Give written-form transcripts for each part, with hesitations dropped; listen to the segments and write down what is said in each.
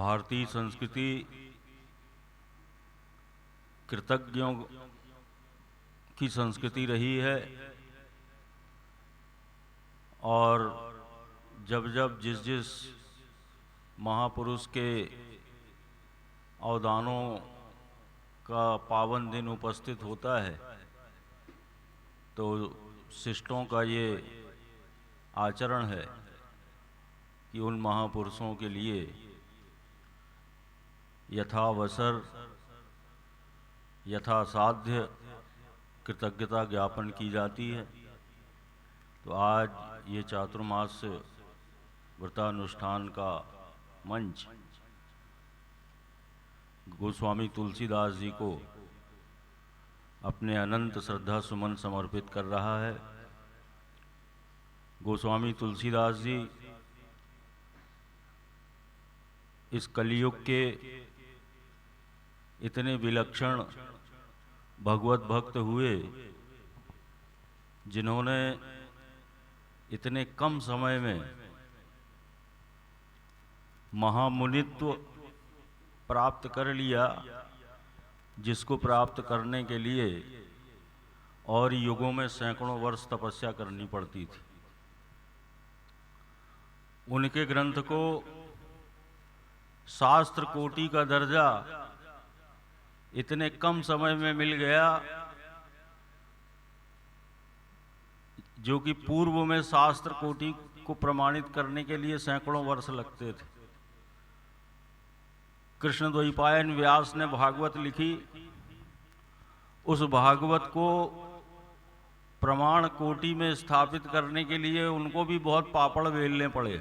भारतीय संस्कृति कृतज्ञों की संस्कृति रही है और जब जब जिस जिस महापुरुष के अवदानों का पावन दिन उपस्थित होता है तो शिष्टों का ये आचरण है कि उन महापुरुषों के लिए यथावसर यथासाध्य कृतज्ञता ज्ञापन की जाती है। तो आज ये चातुर्मास व्रतानुष्ठान का मंच गोस्वामी तुलसीदास जी को अपने अनंत श्रद्धा सुमन समर्पित कर रहा है। गोस्वामी तुलसीदास जी इस कलियुग के इतने विलक्षण भगवत भक्त हुए जिन्होंने इतने कम समय में महामुनित्व प्राप्त कर लिया, जिसको प्राप्त करने के लिए और युगों में सैकड़ों वर्ष तपस्या करनी पड़ती थी। उनके ग्रंथ को शास्त्र कोटि का दर्जा इतने कम समय में मिल गया, जो कि पूर्व में शास्त्र कोटि को प्रमाणित करने के लिए सैकड़ों वर्ष लगते थे। कृष्ण द्वैपायन व्यास ने भागवत लिखी, उस भागवत को प्रमाण कोटि में स्थापित करने के लिए उनको भी बहुत पापड़ बेलने पड़े।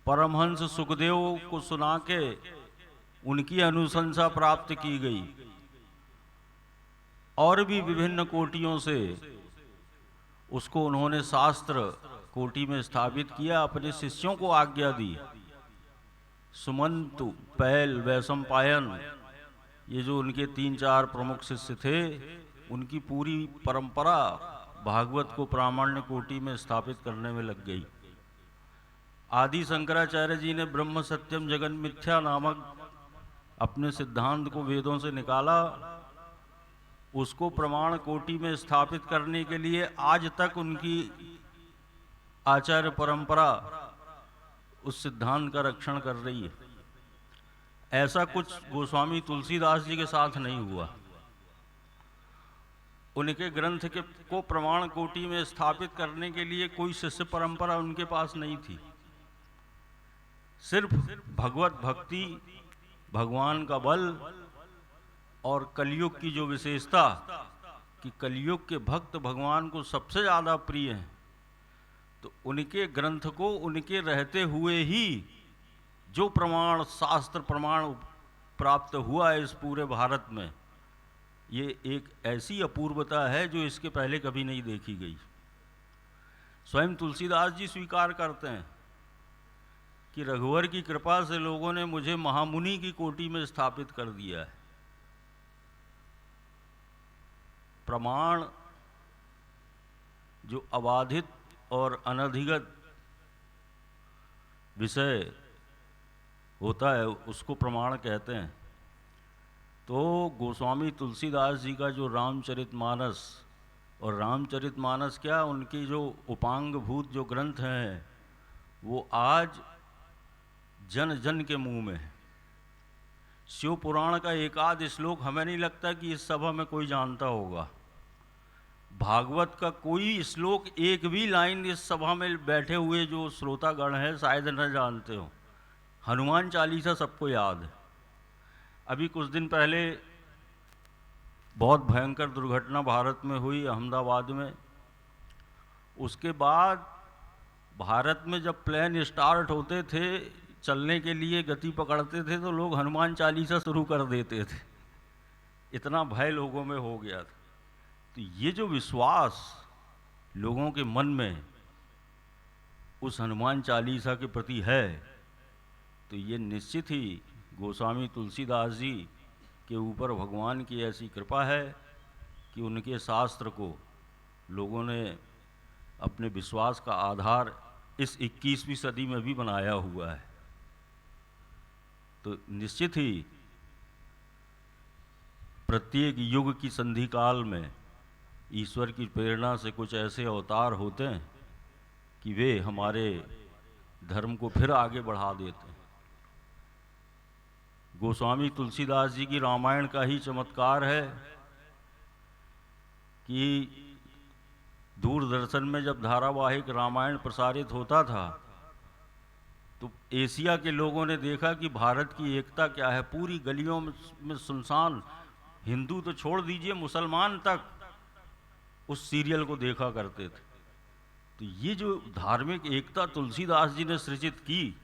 परमहंस सुखदेव को सुना के उनकी अनुशंसा प्राप्त की गई और भी विभिन्न कोटियों से उसको उन्होंने शास्त्र कोटि में स्थापित किया। अपने शिष्यों को आज्ञा दी, सुमंतु, पैल, वैशंपायन, ये जो उनके 3-4 प्रमुख शिष्य थे, उनकी पूरी परंपरा भागवत को प्रामाण्य कोटि में स्थापित करने में लग गई। आदि शंकराचार्य जी ने ब्रह्म सत्यम जगन मिथ्या नामक अपने सिद्धांत को वेदों से निकाला, उसको प्रमाण कोटि में स्थापित करने के लिए आज तक उनकी आचार्य परंपरा उस सिद्धांत का रक्षण कर रही है। ऐसा कुछ गोस्वामी तुलसीदास जी के साथ नहीं हुआ। उनके ग्रंथ के को प्रमाण कोटि में स्थापित करने के लिए कोई शिष्य परंपरा उनके पास नहीं थी। सिर्फ भगवत भक्ति, भगवान का बल और कलयुग की जो विशेषता कि कलयुग के भक्त भगवान को सबसे ज़्यादा प्रिय हैं, तो उनके ग्रंथ को उनके रहते हुए ही जो प्रमाण, शास्त्र प्रमाण प्राप्त हुआ है इस पूरे भारत में, ये एक ऐसी अपूर्वता है जो इसके पहले कभी नहीं देखी गई। स्वयं तुलसीदास जी स्वीकार करते हैं कि रघुवर की कृपा से लोगों ने मुझे महामुनि की कोटि में स्थापित कर दिया है। प्रमाण जो अबाधित और अनधिगत विषय होता है उसको प्रमाण कहते हैं। तो गोस्वामी तुलसीदास जी का जो रामचरितमानस, और रामचरितमानस क्या, उनकी जो उपांगभूत जो ग्रंथ हैं वो आज जन जन के मुंह में है। शिव पुराण का एकाध श्लोक हमें नहीं लगता कि इस सभा में कोई जानता होगा। भागवत का कोई श्लोक, एक भी लाइन इस सभा में बैठे हुए जो श्रोतागण है शायद न जानते हो। हनुमान चालीसा सबको याद है। अभी कुछ दिन पहले बहुत भयंकर दुर्घटना भारत में हुई, अहमदाबाद में। उसके बाद भारत में जब प्लेन स्टार्ट होते थे, चलने के लिए गति पकड़ते थे, तो लोग हनुमान चालीसा शुरू कर देते थे। इतना भय लोगों में हो गया था। तो ये जो विश्वास लोगों के मन में उस हनुमान चालीसा के प्रति है, तो ये निश्चित ही गोस्वामी तुलसीदास जी के ऊपर भगवान की ऐसी कृपा है कि उनके शास्त्र को लोगों ने अपने विश्वास का आधार इस 21वीं सदी में भी बनाया हुआ है। तो निश्चित ही प्रत्येक युग की संधि काल में ईश्वर की प्रेरणा से कुछ ऐसे अवतार होते हैं कि वे हमारे धर्म को फिर आगे बढ़ा देते हैं। गोस्वामी तुलसीदास जी की रामायण का ही चमत्कार है कि दूरदर्शन में जब धारावाहिक रामायण प्रसारित होता था तो एशिया के लोगों ने देखा कि भारत की एकता क्या है। पूरी गलियों में सुनसान, हिंदू तो छोड़ दीजिए, मुसलमान तक उस सीरियल को देखा करते थे। तो ये जो धार्मिक एकता तुलसीदास जी ने सृजित की,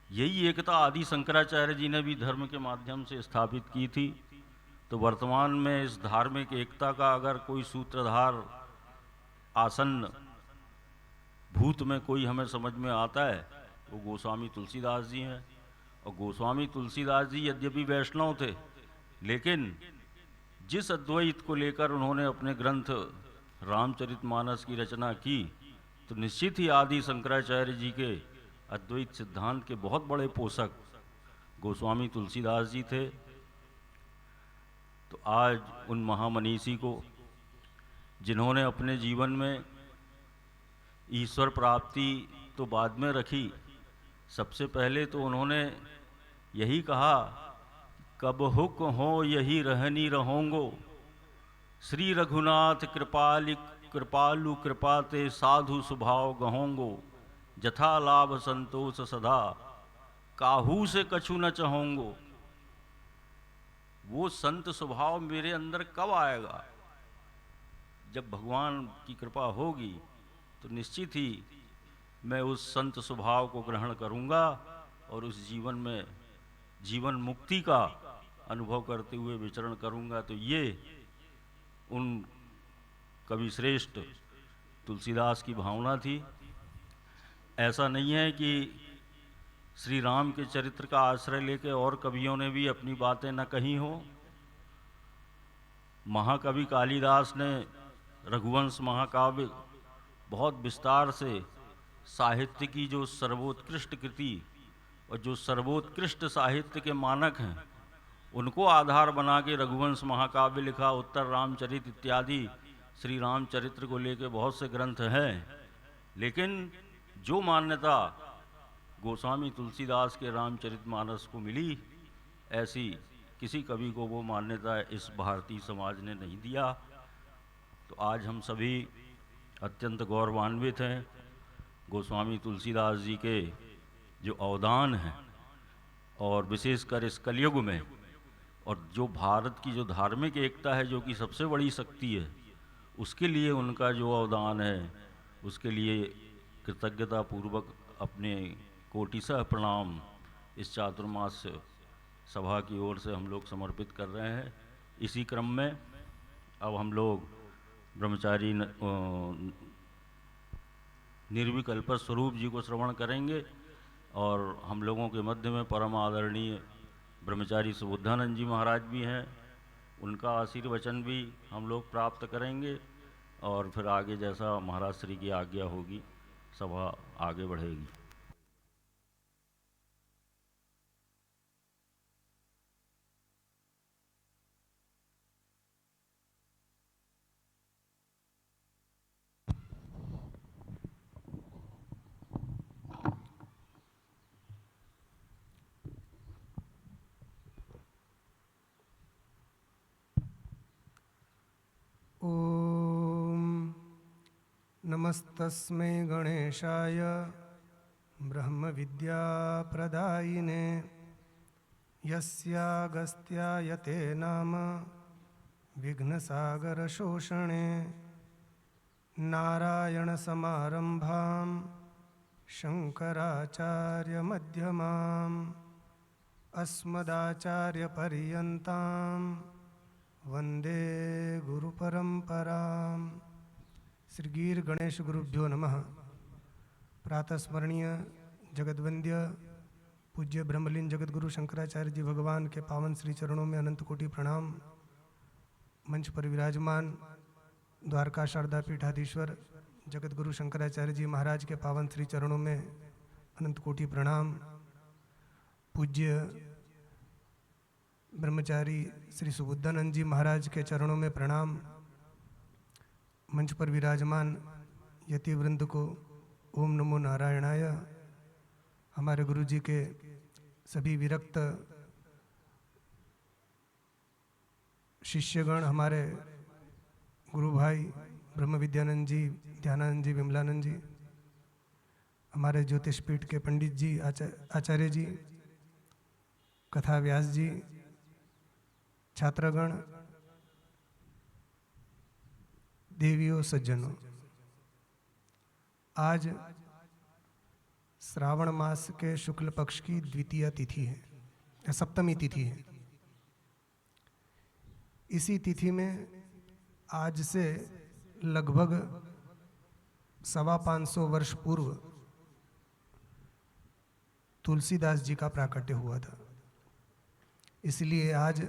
यही एकता आदि शंकराचार्य जी ने भी धर्म के माध्यम से स्थापित की थी। तो वर्तमान में इस धार्मिक एकता का अगर कोई सूत्रधार आसन्न भूत में कोई हमें समझ में आता है तो गोस्वामी तुलसीदास जी हैं। और गोस्वामी तुलसीदास जी यद्यपि वैष्णव थे, लेकिन जिस अद्वैत को लेकर उन्होंने अपने ग्रंथ रामचरितमानस की रचना की, तो निश्चित ही आदि शंकराचार्य जी के अद्वैत सिद्धांत के बहुत बड़े पोषक गोस्वामी तुलसीदास जी थे। तो आज उन महामनीषी को, जिन्होंने अपने जीवन में ईश्वर प्राप्ति तो बाद में रखी, सबसे पहले तो उन्होंने यही कहा, कब हुक हो यही रहनी रहोंगो, श्री रघुनाथ कृपालु कृपाते साधु स्वभाव गहोंगो, जथा लाभ संतोष सदा काहू से कछु न चहोंगो। वो संत स्वभाव मेरे अंदर कब आएगा? जब भगवान की कृपा होगी तो निश्चित ही मैं उस संत स्वभाव को ग्रहण करूंगा और उस जीवन में जीवन मुक्ति का अनुभव करते हुए विचरण करूंगा। तो ये उन कवि श्रेष्ठ तुलसीदास की भावना थी। ऐसा नहीं है कि श्री राम के चरित्र का आश्रय लेकर और कवियों ने भी अपनी बातें न कही हो। महाकवि कालिदास ने रघुवंश महाकाव्य बहुत विस्तार से साहित्य की जो सर्वोत्कृष्ट कृति और जो सर्वोत्कृष्ट साहित्य के मानक हैं उनको आधार बना के रघुवंश महाकाव्य लिखा। उत्तर रामचरित इत्यादि श्री रामचरित्र को लेकर बहुत से ग्रंथ हैं, लेकिन जो मान्यता गोस्वामी तुलसीदास के रामचरितमानस को मिली, ऐसी किसी कवि को वो मान्यता इस भारतीय समाज ने नहीं दिया। तो आज हम सभी अत्यंत गौरवान्वित हैं गोस्वामी तुलसीदास जी के जो अवदान हैं, और विशेषकर इस कलयुग में, और जो भारत की जो धार्मिक एकता है जो कि सबसे बड़ी शक्ति है, उसके लिए उनका जो अवदान है उसके लिए कृतज्ञता पूर्वक अपने कोटिशः प्रणाम इस चातुर्मास सभा की ओर से हम लोग समर्पित कर रहे हैं। इसी क्रम में अब हम लोग ब्रह्मचारी निर्विकल्प स्वरूप जी को श्रवण करेंगे, और हम लोगों के मध्य में परम आदरणीय ब्रह्मचारी सुबुद्धानंद जी महाराज भी हैं, उनका आशीर्वचन भी हम लोग प्राप्त करेंगे, और फिर आगे जैसा महाराज श्री की आज्ञा होगी सभा आगे बढ़ेगी। नमस्तस्मै गणेशाय ब्रह्मविद्याप्रदायिने यस्यागस्त्याय ते नाम विघ्नसागरशोषणे नारायणसमारम्भां शङ्कराचार्यमध्यमाम् अस्मदाचार्यपर्यन्तां वन्दे गुरुपरम्पराम्। श्री गिर गणेश गुरुभ्यो नमः। प्रातः स्मरणीय जगद्वंद्य पूज्य ब्रह्मलीन जगतगुरु शंकराचार्य जी भगवान के पावन श्री चरणों में अनंत कोटि प्रणाम। मंच पर विराजमान द्वारका शारदा पीठाधीश्वर जगतगुरु शंकराचार्य जी महाराज के पावन श्री चरणों में अनंत कोटि प्रणाम। पूज्य ब्रह्मचारी श्री सुबुद्धानंद जी महाराज के चरणों में प्रणाम। मंच पर विराजमान यति वृंद को ओम नमो नारायणाय। हमारे गुरु जी के सभी विरक्त शिष्यगण, हमारे गुरु भाई ब्रह्म विद्यानंद जी, ध्यानानंद जी, विमलानंद जी, हमारे ज्योतिष पीठ के पंडित जी, आचार्य जी, कथा व्यास जी, छात्रगण, देवियों, सज्जनों, आज श्रावण मास के शुक्ल पक्ष की द्वितीय तिथि है या सप्तमी तिथि है। इसी तिथि में आज से लगभग 525 वर्ष पूर्व तुलसीदास जी का प्राकट्य हुआ था। इसलिए आज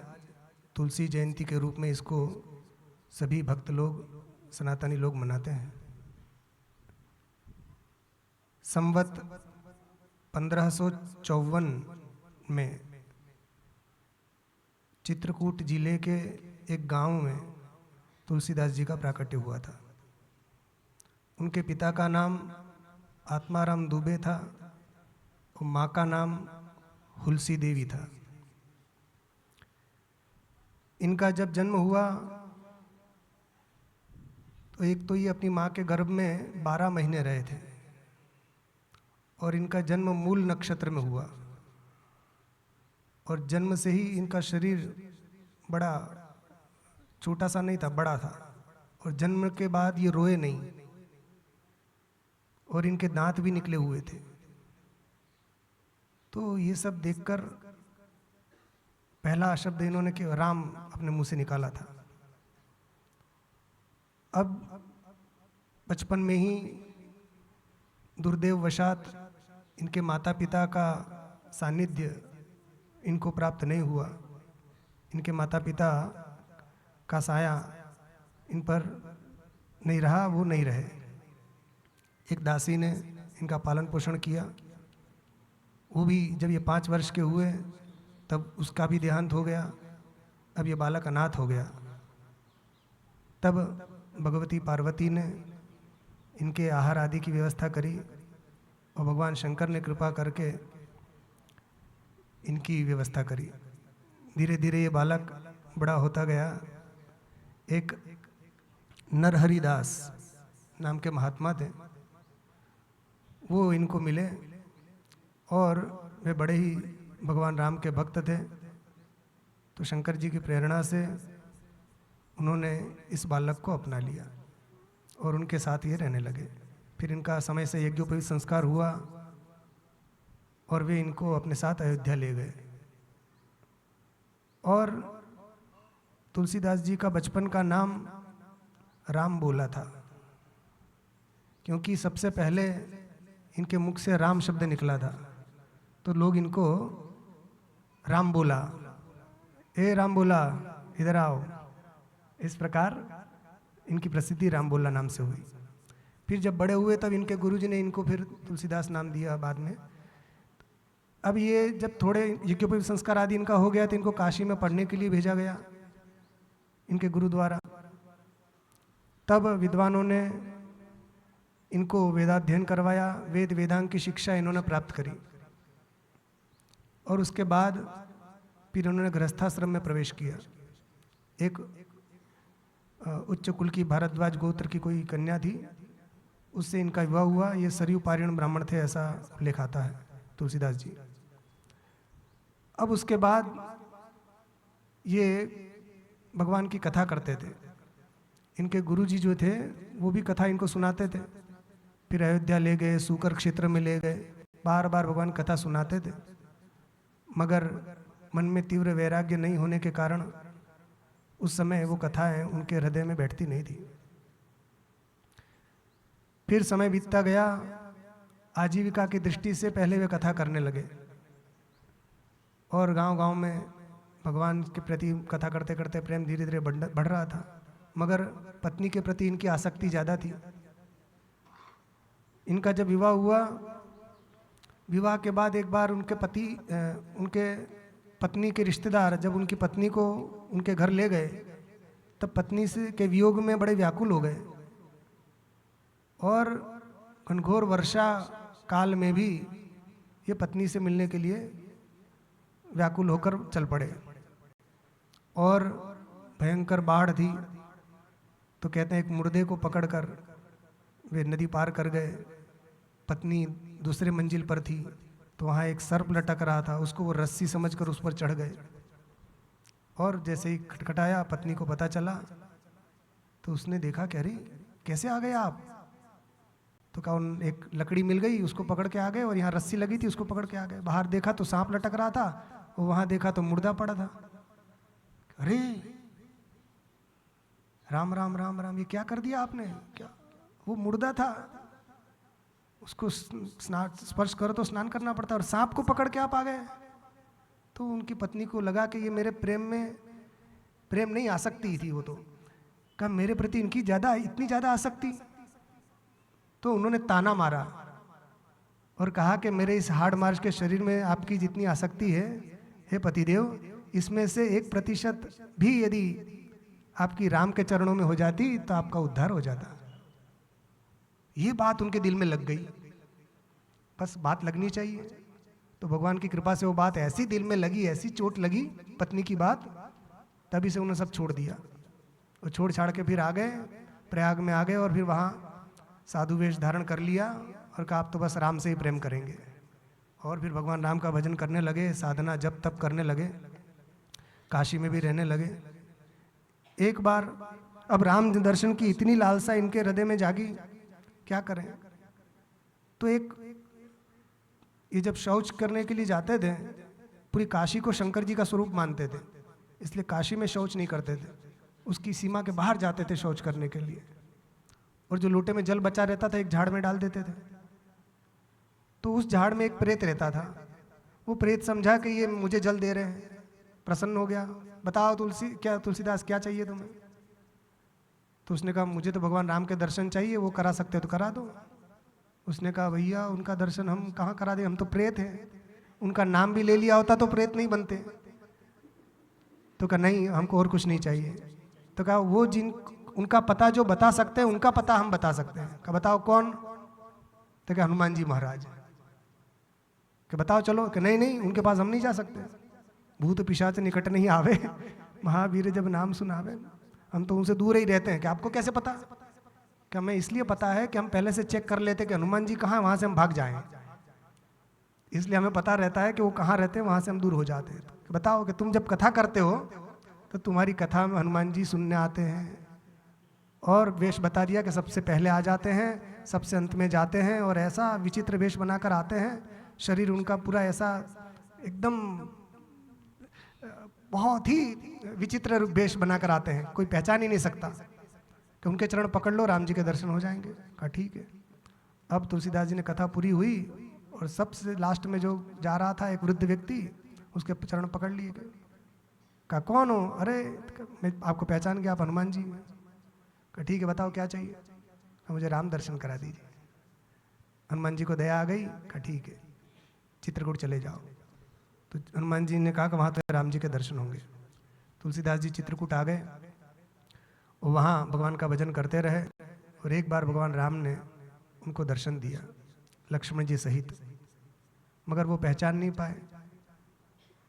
तुलसी जयंती के रूप में इसको सभी भक्त लोग, सनातनी लोग मनाते हैं। संवत 1554 में चित्रकूट जिले के एक गांव में तुलसीदास जी का प्राकट्य हुआ था। उनके पिता का नाम आत्माराम दुबे था और माँ का नाम हुलसी देवी था। इनका जब जन्म हुआ तो एक तो ये अपनी माँ के गर्भ में 12 महीने रहे थे और इनका जन्म मूल नक्षत्र में हुआ और जन्म से ही इनका शरीर बड़ा छोटा सा नहीं था, बड़ा था। और जन्म के बाद ये रोए नहीं और इनके दांत भी निकले हुए थे। तो ये सब देखकर पहला शब्द इन्होंने कि राम अपने मुंह से निकाला था। अब बचपन में ही दुर्दैव वशात इनके माता पिता का सानिध्य इनको प्राप्त नहीं हुआ। इनके माता पिता का साया इन पर नहीं रहा, वो नहीं रहे। एक दासी ने इनका पालन पोषण किया। वो भी जब ये 5 वर्ष के हुए तब उसका भी देहांत हो गया। अब ये बालक अनाथ हो गया। तब भगवती पार्वती ने इनके आहार आदि की व्यवस्था करी और भगवान शंकर ने कृपा करके इनकी व्यवस्था करी। धीरे धीरे ये बालक बड़ा होता गया। एक नरहरिदास नाम के महात्मा थे, वो इनको मिले और वे बड़े ही भगवान राम के भक्त थे। तो शंकर जी की प्रेरणा से उन्होंने इस बालक को अपना लिया और उनके साथ ये रहने लगे। फिर इनका समय से यज्ञोपवीत संस्कार हुआ और वे इनको अपने साथ अयोध्या ले गए। और तुलसीदास जी का बचपन का नाम राम बोला था, क्योंकि सबसे पहले इनके मुख से राम शब्द निकला था। तो लोग इनको राम बोला, ए राम बोला, इधर आओ। इस प्रकार इनकी प्रसिद्धि राम बोला नाम से हुई। फिर जब बड़े हुए तब इनके गुरुजी ने इनको फिर तुलसीदास नाम दिया बाद में। अब ये जब थोड़े यज्ञोपवीत संस्कार आदि इनका हो गया तो इनको काशी में पढ़ने के लिए भेजा गया इनके गुरु द्वारा। तब विद्वानों ने इनको वेदाध्ययन करवाया। वेद वेदांग की शिक्षा इन्होंने प्राप्त करी और उसके बाद फिर उन्होंने गृहस्थाश्रम में प्रवेश किया। एक उच्च कुल की भारद्वाज गोत्र की कोई कन्या थी, उससे इनका विवाह हुआ। ये सरयू पारियण ब्राह्मण थे, ऐसा उल्लेख आता है तुलसीदास जी। अब उसके बाद ये भगवान की कथा करते थे। इनके गुरुजी जो थे वो भी कथा इनको सुनाते थे। फिर अयोध्या ले गए, सूकर क्षेत्र में ले गए, बार बार भगवान कथा सुनाते थे। मगर मन में तीव्र वैराग्य नहीं होने के कारण उस समय वो कथाएं उनके हृदय में बैठती नहीं थी। फिर समय बीतता गया। आजीविका की दृष्टि से पहले वे कथा करने लगे और गांव-गांव में भगवान के प्रति कथा करते करते प्रेम धीरे धीरे बढ़ रहा था। मगर पत्नी के प्रति इनकी आसक्ति ज़्यादा थी। इनका जब विवाह हुआ, विवाह के बाद एक बार उनके पति उनके पत्नी के रिश्तेदार जब उनकी पत्नी को उनके घर ले गए तब पत्नी से के वियोग में बड़े व्याकुल हो गए और घनघोर वर्षा काल में भी ये पत्नी से मिलने के लिए व्याकुल होकर चल पड़े और भयंकर बाढ़ थी। तो कहते हैं एक मुर्दे को पकड़कर वे नदी पार कर गए। पत्नी दूसरे मंजिल पर थी तो वहाँ एक सर्प लटक रहा था, उसको वो रस्सी समझकर उस पर चढ़ गए और जैसे ही खटखटाया पत्नी को पता चला तो उसने देखा कि अरे कैसे आ गए आप? तो कहा एक लकड़ी मिल गई, उसको पकड़ के आ गए और यहाँ रस्सी लगी थी उसको पकड़ के आ गए। बाहर देखा तो सांप लटक रहा था और वहाँ देखा तो मुर्दा पड़ा था। अरे राम राम राम राम, ये क्या कर दिया आपने? क्या वो मुर्दा था, उसको स्पर्श करो तो स्नान करना पड़ता और सांप को पकड़ के आप आ गए। तो उनकी पत्नी को लगा कि ये मेरे प्रेम नहीं आसक्ति थी। वो तो कहा मेरे प्रति इनकी इतनी ज़्यादा आसक्ति। तो उन्होंने ताना मारा और कहा कि मेरे इस हार्ड मार्च के शरीर में आपकी जितनी आसक्ति है, हे पतिदेव, इसमें से 1% भी यदि आपकी राम के चरणों में हो जाती तो आपका उद्धार हो जाता। ये बात उनके दिल में लग गई। बस बात लगनी चाहिए। तो भगवान की कृपा से वो बात ऐसी दिल में लगी, ऐसी चोट लगी पत्नी की बात, तभी से उन्होंने सब छोड़ दिया। वो छोड़ छाड़ के फिर आ गए, प्रयाग में आ गए और फिर वहाँ साधु वेश धारण कर लिया और कहा आप तो बस राम से ही प्रेम करेंगे। और फिर भगवान राम का भजन करने लगे, साधना जप तप करने लगे, काशी में भी रहने लगे। एक बार अब राम दर्शन की इतनी लालसा इनके हृदय में जागी, क्या करें। तो ये जब शौच करने के लिए जाते थे, पूरी काशी को शंकर जी का स्वरूप मानते थे, इसलिए काशी में शौच नहीं करते थे, उसकी सीमा के बाहर जाते थे शौच करने के लिए। और जो लोटे में जल बचा रहता था एक झाड़ में डाल देते थे। तो उस झाड़ में एक प्रेत रहता था। वो प्रेत समझा कि ये मुझे जल दे रहे हैं, प्रसन्न हो गया। बताओ तुलसीदास क्या चाहिए तुम्हें? तो उसने कहा मुझे तो भगवान राम के दर्शन चाहिए, वो करा सकते तो करा दो। उसने कहा भैया उनका दर्शन हम कहाँ करा दें, हम तो प्रेत हैं। उनका नाम भी ले लिया होता तो प्रेत नहीं बनते। तो कहा नहीं, हमको और कुछ नहीं चाहिए। तो कहा वो उनका पता जो बता सकते हैं, उनका पता हम बता सकते हैं। कहा बताओ कौन? तो क्या हनुमान जी महाराज। कि बताओ चलो। कि नहीं उनके पास हम नहीं जा सकते, भूत पिशाच निकट नहीं आवे, महावीर जब नाम सुनावे। हम तो उनसे दूर ही रहते हैं। कि आपको कैसे पता? कि हमें इसलिए पता है कि हम पहले से चेक कर लेते कि हनुमान जी कहाँ, वहाँ से हम भाग जाएं। इसलिए हमें पता रहता है कि वो कहाँ रहते हैं, वहाँ से हम दूर हो जाते हैं। कि बताओ कि तुम जब कथा करते हो तो तुम्हारी कथा में हनुमान जी सुनने आते हैं और वेश बता दिया कि सबसे पहले आ जाते हैं, सबसे अंत में जाते हैं, और ऐसा विचित्र वेश बनाकर आते हैं। शरीर उनका पूरा ऐसा एकदम बहुत ही विचित्र वेश बनाकर आते हैं, कोई पहचान ही नहीं सकता। कि उनके चरण पकड़ लो, राम जी के दर्शन हो जाएंगे। कहा ठीक है। अब तुलसीदास जी ने कथा पूरी हुई और सबसे लास्ट में जो जा रहा था एक वृद्ध व्यक्ति, उसके चरण पकड़ लिए गए। कहा कौन हो? अरे मैं आपको पहचान गया, आप हनुमान जी हैं। कहा ठीक है, बताओ क्या चाहिए? मुझे राम दर्शन करा दीजिए। हनुमान जी को दया आ गई। कहा ठीक है, चित्रकूट चले जाओ। तो हनुमान जी ने कहा कि वहाँ तो राम जी के दर्शन होंगे। तुलसीदास जी चित्रकूट आ गए और वहाँ भगवान का भजन करते रहे। और एक बार भगवान राम ने उनको दर्शन दिया, लक्ष्मण जी सहित, मगर वो पहचान नहीं पाए।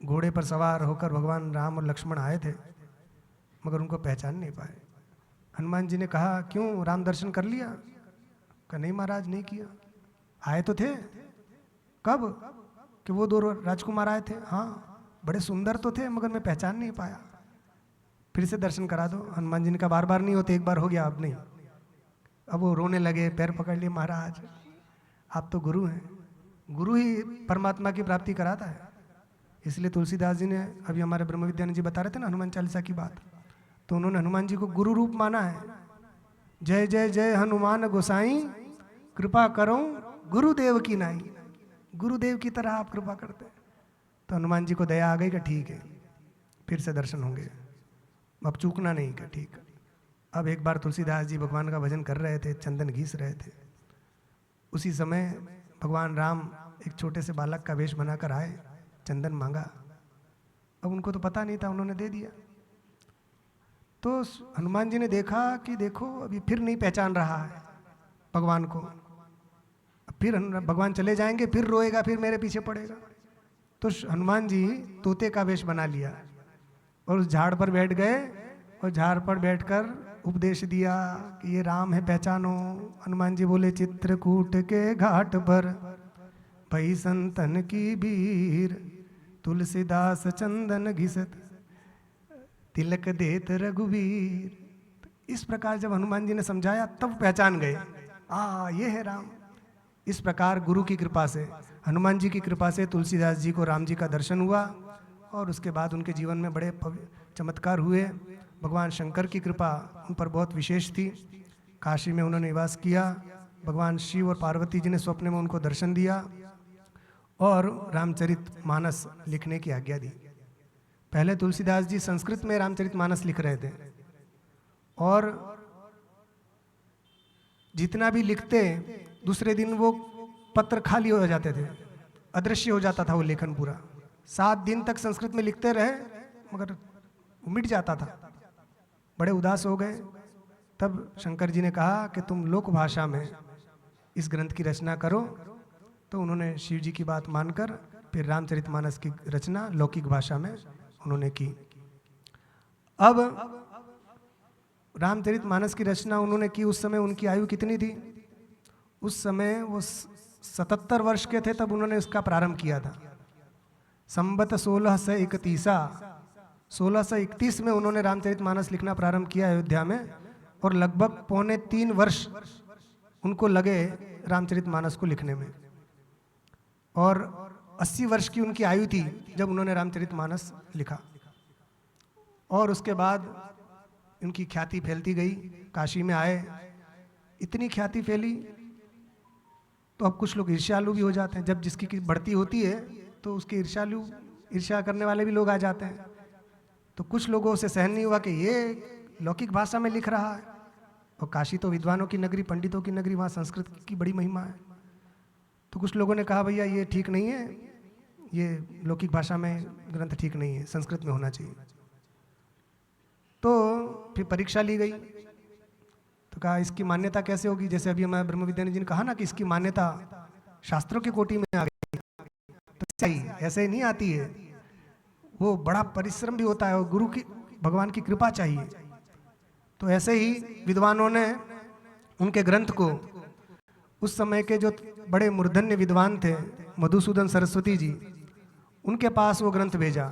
घोड़े पर सवार होकर भगवान राम और लक्ष्मण आए थे, मगर उनको पहचान नहीं पाए। हनुमान जी ने कहा क्यों, राम दर्शन कर लिया? कहा नहीं महाराज, नहीं किया। आए तो थे। कब? कि वो 2 राजकुमार आए थे। हाँ, बड़े सुंदर तो थे, मगर मैं पहचान नहीं पाया। फिर से दर्शन करा दो। हनुमान जी ने कहा बार बार नहीं होते, एक बार हो गया, अब नहीं। अब वो रोने लगे, पैर पकड़ लिए, महाराज आप तो गुरु हैं, गुरु ही परमात्मा की प्राप्ति कराता है। इसलिए तुलसीदास जी ने, अभी हमारे ब्रह्म विद्यानंद जी बता रहे थे ना हनुमान चालीसा की बात, तो उन्होंने हनुमान जी को गुरु रूप माना है। जय जय जय हनुमान गोसाई, कृपा करो गुरुदेव की नाई। गुरुदेव की तरह आप कृपा करते हैं। तो हनुमान जी को दया आ गई कि ठीक है, फिर से दर्शन होंगे, अब चूकना नहीं। का ठीक। अब एक बार तुलसीदास जी भगवान का भजन कर रहे थे, चंदन घीस रहे थे। उसी समय भगवान राम एक छोटे से बालक का वेश बनाकर आए, चंदन मांगा। अब उनको तो पता नहीं था, उन्होंने दे दिया। तो हनुमान जी ने देखा कि देखो अभी फिर नहीं पहचान रहा है भगवान को, अब फिर भगवान चले जाएंगे, फिर रोएगा, फिर मेरे पीछे पड़ेगा। तो हनुमान जी तोते का वेश बना लिया और उस झाड़ पर बैठ गए और झाड़ पर बैठकर उपदेश दिया कि ये राम है, पहचानो। हनुमान जी बोले, चित्रकूट के घाट पर भई संतन की भीड़, तुलसीदास चंदन घिसत तिलक देत रघुवीर। इस प्रकार जब हनुमान जी ने समझाया तब पहचान गए, ये है राम। इस प्रकार गुरु की कृपा से, हनुमान जी की कृपा से तुलसीदास जी को राम जी का दर्शन हुआ और उसके बाद उनके जीवन में बड़े चमत्कार हुए। भगवान शंकर की कृपा उन पर बहुत विशेष थी। काशी में उन्होंने निवास किया। भगवान शिव और पार्वती जी ने स्वप्न में उनको दर्शन दिया और रामचरित मानस लिखने की आज्ञा दी। पहले तुलसीदास जी संस्कृत में रामचरित मानस लिख रहे थे और जितना भी लिखते दूसरे दिन वो पत्र खाली हो जाते थे, अदृश्य हो जाता था वो लेखन पूरा। 7 दिन तक संस्कृत में लिखते रहे मगर मिट जाता था। बड़े उदास हो गए। तब शंकर जी ने कहा कि तुम लोक भाषा में इस ग्रंथ की रचना करो। तो उन्होंने शिव जी की बात मानकर फिर रामचरितमानस की रचना लौकिक भाषा में उन्होंने की। अब रामचरितमानस की रचना उन्होंने की, उस समय उनकी आयु कितनी थी? उस समय वो 77 वर्ष के थे तब उन्होंने इसका प्रारंभ किया था। संबत 1631 में उन्होंने रामचरितमानस लिखना प्रारंभ किया अयोध्या में और लगभग 3.25 वर्ष उनको लगे रामचरितमानस को लिखने में। और 80 वर्ष की उनकी आयु थी जब उन्होंने रामचरितमानस लिखा। और उसके बाद उनकी ख्याति फैलती गई। काशी में आए, इतनी ख्याति फैली तो अब कुछ लोग ईर्ष्यालु भी हो जाते हैं। जब जिसकी बढ़ती होती है तो उसके ईर्ष्या करने वाले भी लोग आ जाते हैं। तो कुछ लोगों से सहन नहीं हुआ कि ये लौकिक भाषा में लिख रहा है। और काशी तो विद्वानों की नगरी, पंडितों की नगरी, वहाँ संस्कृत की बड़ी महिमा है। तो कुछ लोगों ने कहा भैया ये ठीक नहीं है, ये लौकिक भाषा में ग्रंथ ठीक नहीं है, संस्कृत में होना चाहिए। तो फिर परीक्षा ली गई। तो कहा इसकी मान्यता कैसे होगी? जैसे अभी हमारे ब्रह्म विद्यानी जी ने कहा ना कि इसकी मान्यता शास्त्रों की कोटि में आ गई, तो सही ऐसे ही नहीं आती है। वो बड़ा परिश्रम भी होता है और गुरु की, भगवान की कृपा चाहिए। तो ऐसे ही विद्वानों ने उनके ग्रंथ को, उस समय के जो बड़े मूर्धन्य विद्वान थे मधुसूदन सरस्वती जी, उनके पास वो ग्रंथ भेजा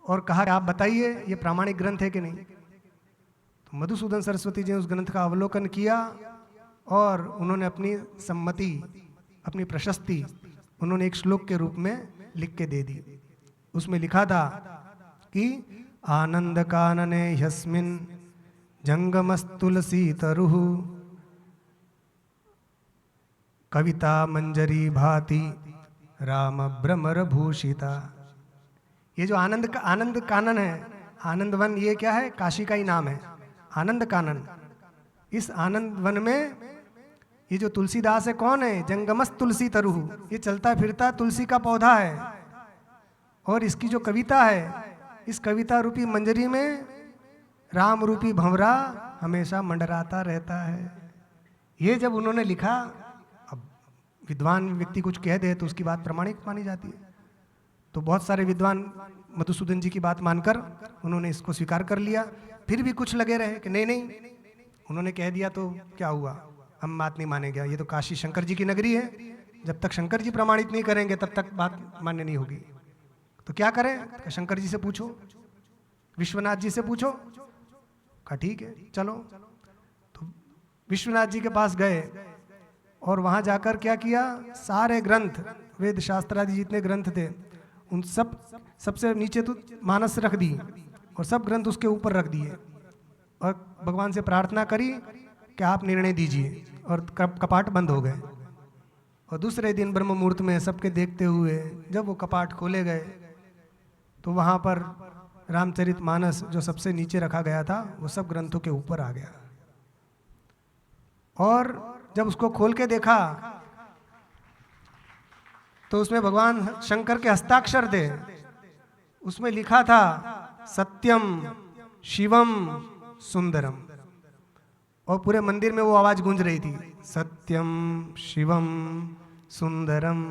और कहा कि आप बताइए ये प्रामाणिक ग्रंथ है कि नहीं। तो मधुसूदन सरस्वती जी ने उस ग्रंथ का अवलोकन किया और उन्होंने अपनी सम्मति, अपनी प्रशस्ति उन्होंने एक श्लोक के रूप में लिख के दे दी। उसमें लिखा था कि आनंद कानने यस्मिन जंगमस्तुलसी तरुः कविता मंजरी भाति राम भ्रमर भूषिता। ये जो आनंद कानन है, आनंद वन, ये क्या है? काशी का ही नाम है, आनंद कानन। इस आनंद वन में ये जो तुलसीदास है कौन है? जंगमस्त तुलसी तरुः, ये चलता फिरता तुलसी का पौधा है। और इसकी जो कविता है, इस कविता रूपी मंजरी में राम रूपी भंवरा हमेशा मंडराता रहता है। ये जब उन्होंने लिखा, अब विद्वान व्यक्ति कुछ कह दे तो उसकी बात प्रमाणिक मानी जाती है। तो बहुत सारे विद्वान मधुसूदन जी की बात मानकर उन्होंने इसको स्वीकार कर लिया। फिर भी कुछ लगे रहे कि नहीं, उन्होंने कह दिया तो क्या हुआ, हम बात नहीं मानेंगे। ये तो काशी शंकर जी की नगरी है, जब तक शंकर जी प्रमाणित नहीं करेंगे तब तक बात मान्य नहीं होगी। तो क्या करें? शंकर जी से पूछो, विश्वनाथ जी से पूछो। कहा ठीक है चलो। तो विश्वनाथ जी के पास गए और वहां जाकर क्या किया, सारे ग्रंथ, वेद शास्त्र आदि जितने ग्रंथ थे उन सबसे नीचे तो मानस रख दी और सब ग्रंथ उसके ऊपर रख दिए और भगवान से प्रार्थना करी कि आप निर्णय दीजिए। और कपाट बंद हो गए। और दूसरे दिन ब्रह्म मुहूर्त में सबके देखते हुए जब वो कपाट खोले गए तो वहाँ पर रामचरितमानस जो सबसे नीचे रखा गया था वो सब ग्रंथों के ऊपर आ गया। और जब उसको खोल के देखा तो उसमें भगवान शंकर के हस्ताक्षर थे उसमें लिखा था सत्यम शिवम सुंदरम, और पूरे मंदिर में वो आवाज गूंज रही थी, सत्यम शिवम सुंदरम।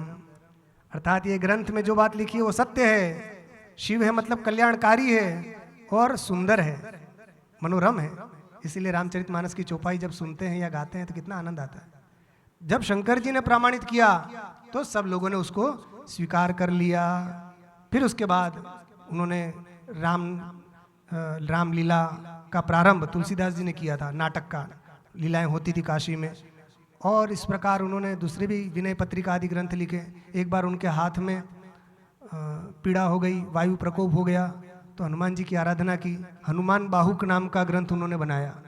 अर्थात ये ग्रंथ में जो बात लिखी है वो सत्य है, शिव है मतलब कल्याणकारी है, और सुंदर है, मनोरम है। इसीलिए रामचरितमानस की चौपाई जब सुनते हैं या गाते हैं तो कितना आनंद आता है। जब शंकर जी ने प्रमाणित किया तो सब लोगों ने उसको स्वीकार कर लिया। फिर उसके बाद उन्होंने रामलीला का प्रारंभ तुलसीदास जी ने किया था, नाटक का, लीलाएं होती थी काशी में। और इस प्रकार उन्होंने दूसरे भी विनय पत्रिका आदि ग्रंथ लिखे। एक बार उनके हाथ में पीड़ा हो गई, वायु प्रकोप हो गया, तो हनुमान जी की आराधना की, हनुमान बाहुक नाम का ग्रंथ उन्होंने बनाया,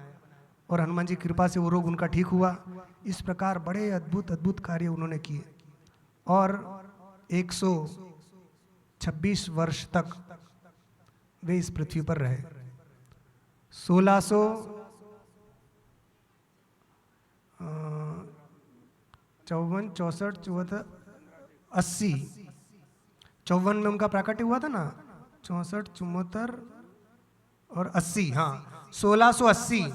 और हनुमान जी की कृपा से वो रोग उनका ठीक हुआ। इस प्रकार बड़े अद्भुत अद्भुत कार्य उन्होंने किए, और 126 वर्ष तक वे इस पृथ्वी पर रहे। 1654, 64, 74, 80, 54 में उनका प्राकट्य हुआ था ना, 64, 74 और 80, हाँ 1680,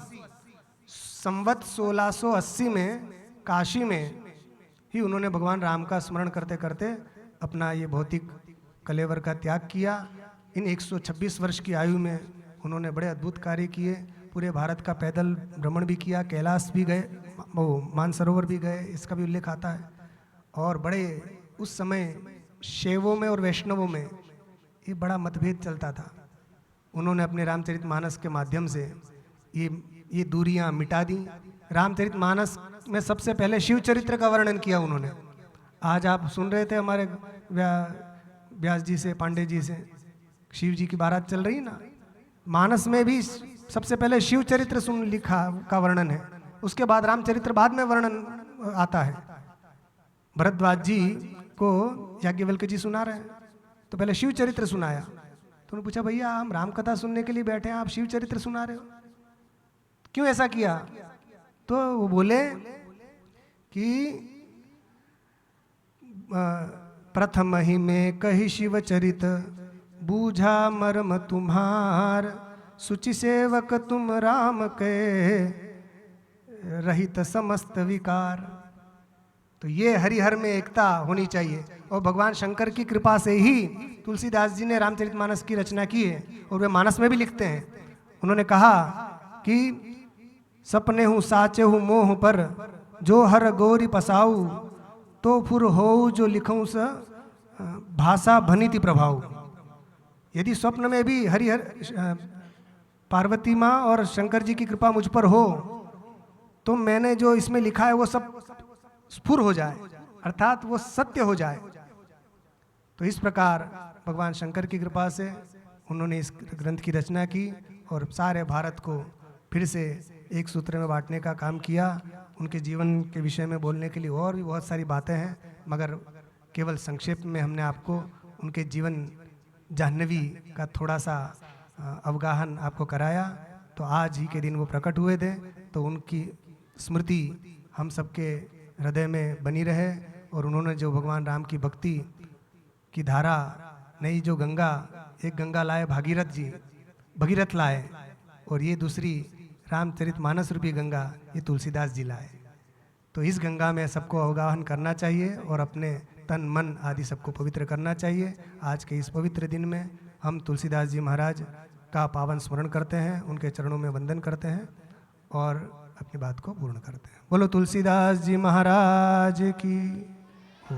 संवत 1680 में काशी में ही उन्होंने भगवान राम का स्मरण करते करते अपना ये भौतिक कलेवर का त्याग किया। इन 126 वर्ष की आयु में उन्होंने बड़े अद्भुत कार्य किए, पूरे भारत का पैदल भ्रमण भी किया, कैलाश भी गए, वो मानसरोवर भी गए, इसका भी उल्लेख आता है। और बड़े उस समय शैवों में और वैष्णवों में ये बड़ा मतभेद चलता था। उन्होंने अपने रामचरितमानस के माध्यम से ये दूरियां मिटा दी। रामचरितमानस में सबसे पहले शिव चरित्र का वर्णन किया उन्होंने। आज आप सुन रहे थे हमारे व्यास जी से, पांडे जी से, शिव जी की बारात चल रही ना, मानस में भी सबसे पहले शिव चरित्र सुन लिखा का वर्णन है, उसके बाद रामचरित्र बाद में वर्णन आता है। भरद्वाज जी को याज्ञवल्क्य जी सुना रहे हैं, तो पहले शिव चरित्र सुनाया, तो उन्होंने पूछा भैया हम राम कथा सुनने के लिए बैठे हैं, आप शिव चरित्र सुना रहे हो, क्यों ऐसा किया? तो वो बोले कि प्रथम ही में कही शिव चरित, बूझा मर्म तुम्हार, सुचि सेवक तुम राम के, रहित समस्त विकार। तो ये हरिहर में एकता होनी चाहिए, और भगवान शंकर की कृपा से ही तुलसीदास जी ने रामचरितमानस की रचना की है, और वे मानस में भी लिखते हैं। उन्होंने कहा कि सपने हूँ साचे हूँ मोह पर, जो हर गोरी पसाऊ, तो फुर हो जो लिखूं स भाषा भनिति प्रभाव। यदि स्वप्न में भी हरिहर पार्वती माँ और शंकर जी की कृपा मुझ पर हो, तो मैंने जो इसमें लिखा है वो सब स्फुर हो जाए, अर्थात वो सत्य हो जाए। तो इस प्रकार भगवान शंकर की कृपा से उन्होंने इस ग्रंथ की रचना की, और सारे भारत को फिर से एक सूत्र में बांटने का काम किया। उनके जीवन के विषय में बोलने के लिए और भी बहुत सारी बातें हैं, मगर केवल संक्षेप में हमने आपको उनके जीवन जाह्नवी का थोड़ा सा अवगाहन आपको कराया। तो आज ही के दिन वो प्रकट हुए थे, तो उनकी स्मृति हम सबके हृदय में बनी रहे, और उन्होंने जो भगवान राम की भक्ति की धारा, नई जो गंगा, एक गंगा लाए भागीरथ जी, भगीरथ लाए, और ये दूसरी रामचरितमानस रूपी गंगा ये तुलसीदास जी लाए। तो इस गंगा में सबको अवगाहन करना चाहिए, और अपने तन मन आदि सबको पवित्र करना चाहिए। आज के इस पवित्र दिन में हम तुलसीदास जी महाराज का पावन स्मरण करते हैं, उनके चरणों में वंदन करते हैं, और अपनी बात को पूर्ण करते हैं। बोलो तुलसीदास जी महाराज की हो।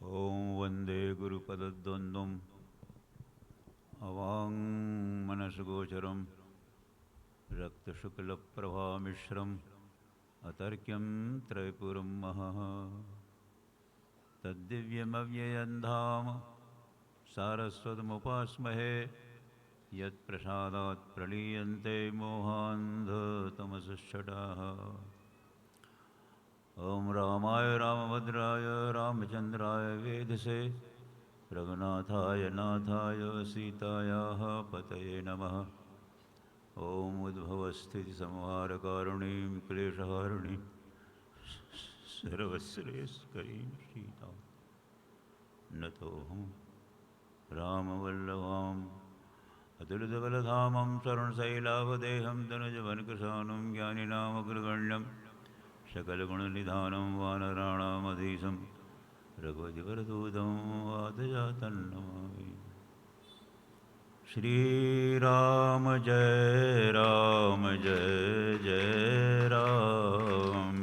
ओम वंदे गुरुपदद्वंद्वम अवांग मनसगोचरम रक्तशुक्लप्रभामिश्रम अतर्क्यं त्रयपुरं महः तद्दिव्यमव्ययं धाम सारस्वतमुपास्महे यत्प्रसादात् प्रलीयन्ते मोहान्धतमसश्चटाः। ॐ रामाय रामभद्राय रामचन्द्राय वेधसे रघुनाथाय नाथाय सीतायाः पतये नमः। ॐ उद्भवस्थितिसंहारकारिणीं क्लेशहारिणीं सर्वश्रेयस्करीं सीतां नतोऽहं रामवल्लभाम् अतुलितबलधामं शरणशैलावदेहं तनुजवनकृशानं ज्ञानिनामग्रगण्यं सकलगुणनिधानं वानराणामधीशं रघुवरदूतं वातजातं नमामि। श्रीराम जय जय राम।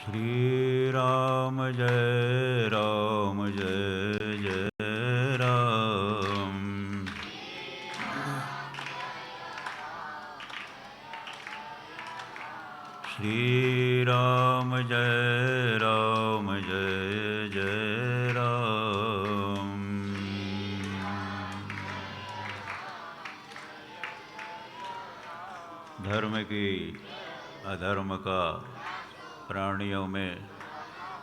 श्रीराम जय जय राम। श्रीराम जय जय राम। धर्म की अधर्म का, प्राणियों में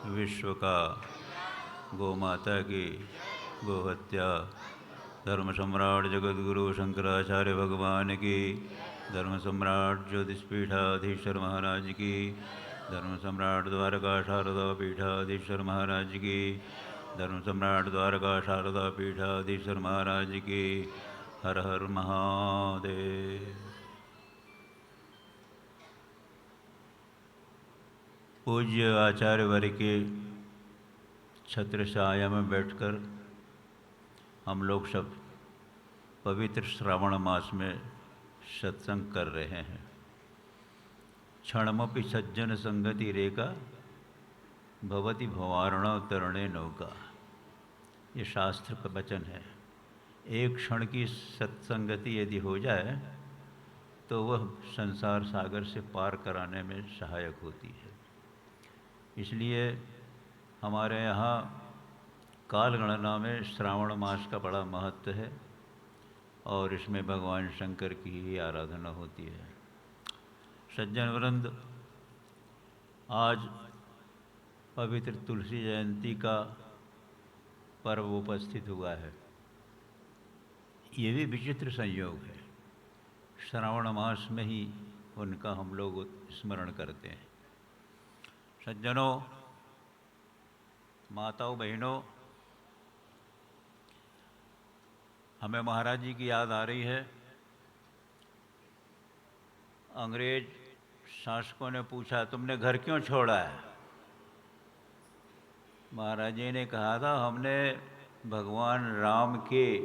विश्व का, गौ माता की गोहत्या, धर्म सम्राट जगतगुरु शंकराचार्य भगवान की, धर्म सम्राट ज्योतिषपीठाधीश्वर महाराज की, धर्म सम्राट द्वारका शारदा पीठाधीश्वर महाराज की, धर्म सम्राट द्वारका शारदा पीठाधीश्वर महाराज की। हर हर महादेव। पूज्य आचार्य वर्य के छत्र छाया में बैठकर हम लोग सब पवित्र श्रावण मास में सत्संग कर रहे हैं। क्षणमपि सज्जन संगति रेखा भवति भवारणा तरणे नौका, ये शास्त्र का वचन है। एक क्षण की सत्संगति यदि हो जाए तो वह संसार सागर से पार कराने में सहायक होती है। इसलिए हमारे यहाँ काल गणना में श्रावण मास का बड़ा महत्व है और इसमें भगवान शंकर की ही आराधना होती है। सज्जन वृंद, आज पवित्र तुलसी जयंती का पर्व उपस्थित हुआ है। ये भी विचित्र संयोग है, श्रावण मास में ही उनका हम लोग स्मरण करते हैं। सज्जनों, माताओं, बहनों, हमें महाराज जी की याद आ रही है। अंग्रेज शासकों ने पूछा, तुमने घर क्यों छोड़ा है? महाराज जी ने कहा था, हमने भगवान राम के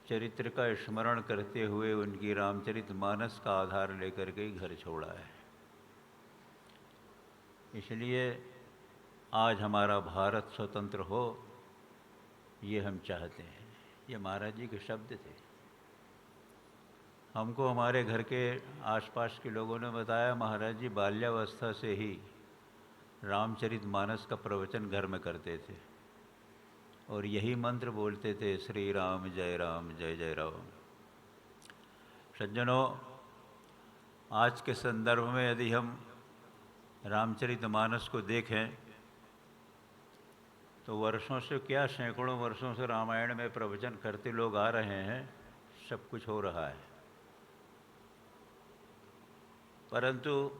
चरित्र का स्मरण करते हुए उनकी रामचरितमानस का आधार लेकर के घर छोड़ा है। इसलिए आज हमारा भारत स्वतंत्र हो, ये हम चाहते हैं। ये महाराज जी के शब्द थे। हमको हमारे घर के आसपास के लोगों ने बताया, महाराज जी बाल्यावस्था से ही रामचरितमानस का प्रवचन घर में करते थे और यही मंत्र बोलते थे, श्री राम जय जय राम। सज्जनों, आज के संदर्भ में यदि हम रामचरितमानस को देखें तो वर्षों से क्या, सैकड़ों वर्षों से रामायण में प्रवचन करते लोग आ रहे हैं, सब कुछ हो रहा है। परंतु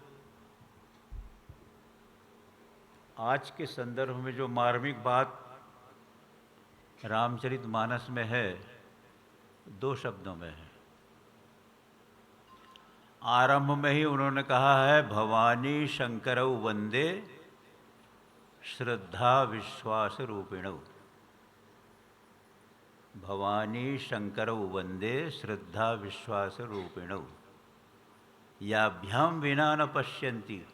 आज के संदर्भ में जो मार्मिक बात रामचरितमानस में है, दो शब्दों में है। आरंभ में ही उन्होंने कहा है, भवानी शंकरौ वंदे श्रद्धा विश्वास रूपिणौ। भवानी शंकरौ वंदे श्रद्धा विश्वास रूपिणौ, याभ्याम विना न पश्यन्ति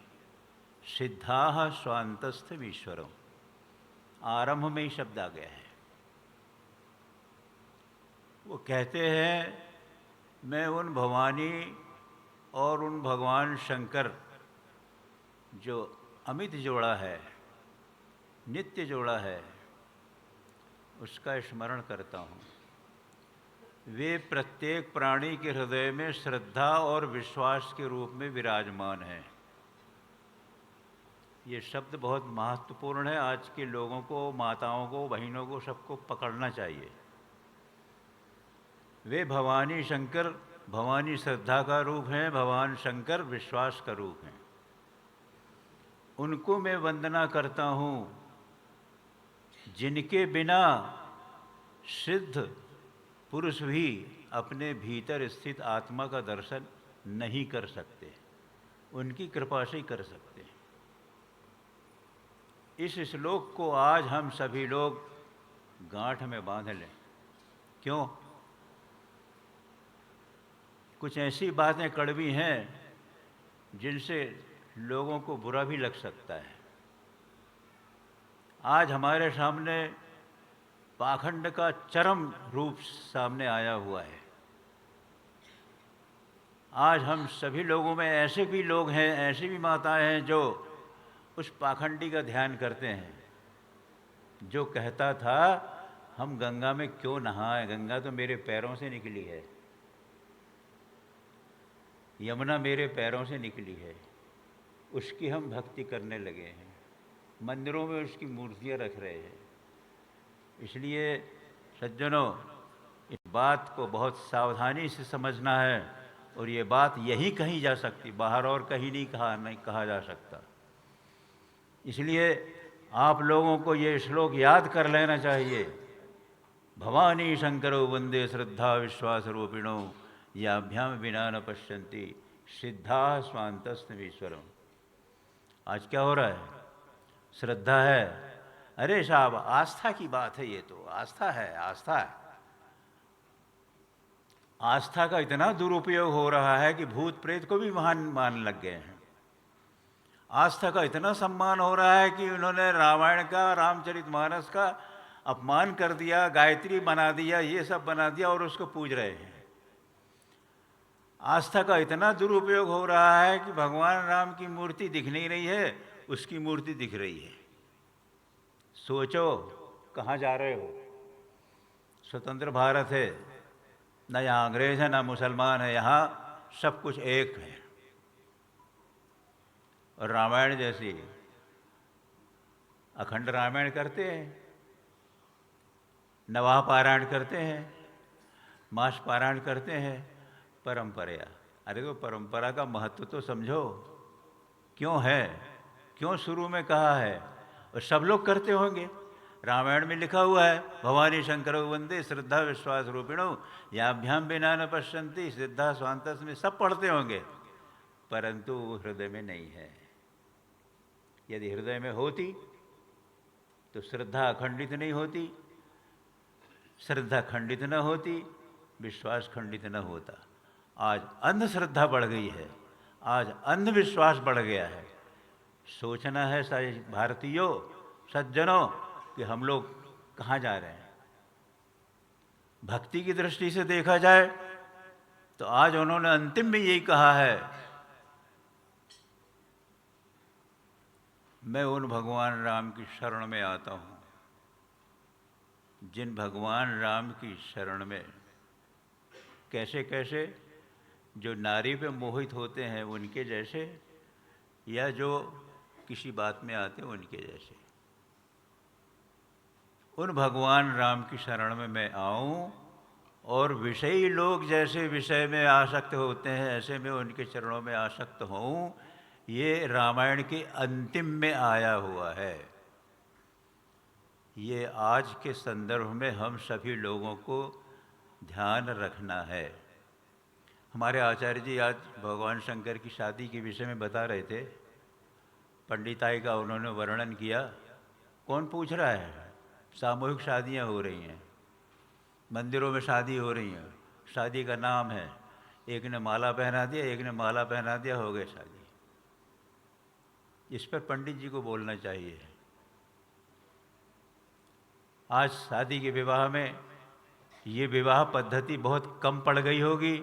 सिद्धाः स्वान्तस्थमीश्वरौ। आरंभ में ही शब्द आ गया है। वो कहते हैं, मैं उन भवानी और उन भगवान शंकर जो अमित जोड़ा है, नित्य जोड़ा है, उसका स्मरण करता हूँ। वे प्रत्येक प्राणी के हृदय में श्रद्धा और विश्वास के रूप में विराजमान हैं। ये शब्द बहुत महत्वपूर्ण है। आज के लोगों को, माताओं को, बहनों को, सबको पकड़ना चाहिए। वे भवानी शंकर, भवानी श्रद्धा का रूप हैं, भगवान शंकर विश्वास का रूप हैं। उनको मैं वंदना करता हूँ जिनके बिना सिद्ध पुरुष भी अपने भीतर स्थित आत्मा का दर्शन नहीं कर सकते, उनकी कृपा से ही कर सकते हैं। इस श्लोक को आज हम सभी लोग गांठ में बांध लें। क्यों? कुछ ऐसी बातें कड़वी हैं जिनसे लोगों को बुरा भी लग सकता है। आज हमारे सामने पाखंड का चरम रूप सामने आया हुआ है। आज हम सभी लोगों में ऐसे भी लोग हैं, ऐसी भी माताएं हैं जो उस पाखंडी का ध्यान करते हैं, जो कहता था हम गंगा में क्यों नहाएं, गंगा तो मेरे पैरों से निकली है, यमुना मेरे पैरों से निकली है, उसकी हम भक्ति करने लगे हैं, मंदिरों में उसकी मूर्तियां रख रहे हैं। इसलिए सज्जनों, इस बात को बहुत सावधानी से समझना है और ये बात यहीं कही जा सकती, बाहर और कहीं नहीं कहा जा सकता। इसलिए आप लोगों को ये श्लोक याद कर लेना चाहिए। भवानी शंकरो वंदे श्रद्धा विश्वास रूपिणो याभ्याम विना न पश्यन्ति सिद्धा स्वांतस्तमीश्वरम। आज क्या हो रहा है? श्रद्धा है। अरे साहब, आस्था की बात है, ये तो आस्था है, आस्था है। आस्था का इतना दुरुपयोग हो रहा है कि भूत प्रेत को भी महान मान लग गए हैं। आस्था का इतना सम्मान हो रहा है कि उन्होंने रामायण का, रामचरितमानस का अपमान कर दिया, गायत्री बना दिया, ये सब बना दिया और उसको पूज रहे हैं। आस्था का इतना दुरुपयोग हो रहा है कि भगवान राम की मूर्ति दिख नहीं रही है, उसकी मूर्ति दिख रही है। सोचो कहाँ जा रहे हो? स्वतंत्र भारत है, ना यहाँ अंग्रेज है ना मुसलमान है, यहाँ सब कुछ एक है। और रामायण जैसी अखंड रामायण करते हैं, नवाह पारायण करते हैं, मास पारायण करते हैं, परंपरा। अरे तो परंपरा का महत्व तो समझो, क्यों है, क्यों शुरू में कहा है, और सब लोग करते होंगे। रामायण में लिखा हुआ है भवानी शंकरो वंदे श्रद्धा विश्वास रूपिणो याभ्याम विना न पश्यन्ति सिद्धा स्वांतस में सब पढ़ते होंगे, परंतु वो हृदय में नहीं है। यदि हृदय में होती तो श्रद्धा अखंडित नहीं होती, श्रद्धा खंडित न होती, विश्वास खंडित न होता। आज अंधश्रद्धा बढ़ गई है, आज अंधविश्वास बढ़ गया है। सोचना है सारे भारतीयों, सज्जनों, कि हम लोग कहाँ जा रहे हैं। भक्ति की दृष्टि से देखा जाए तो आज उन्होंने अंतिम में यही कहा है, मैं उन भगवान राम की शरण में आता हूँ जिन भगवान राम की शरण में कैसे कैसे जो नारी पे मोहित होते हैं उनके जैसे, या जो किसी बात में आते हैं उनके जैसे, उन भगवान राम की शरण में मैं आऊं और विषयी लोग जैसे विषय में आसक्त होते हैं ऐसे मैं उनके चरणों में आसक्त हूँ। ये रामायण के अंतिम में आया हुआ है। ये आज के संदर्भ में हम सभी लोगों को ध्यान रखना है। हमारे आचार्य जी आज भगवान शंकर की शादी के विषय में बता रहे थे, पंडिताई का उन्होंने वर्णन किया। कौन पूछ रहा है? सामूहिक शादियां हो रही हैं, मंदिरों में शादी हो रही हैं, शादी का नाम है, एक ने माला पहना दिया, एक ने माला पहना दिया, हो गए शादी। इस पर पंडित जी को बोलना चाहिए। आज शादी के विवाह में ये विवाह पद्धति बहुत कम पड़ गई होगी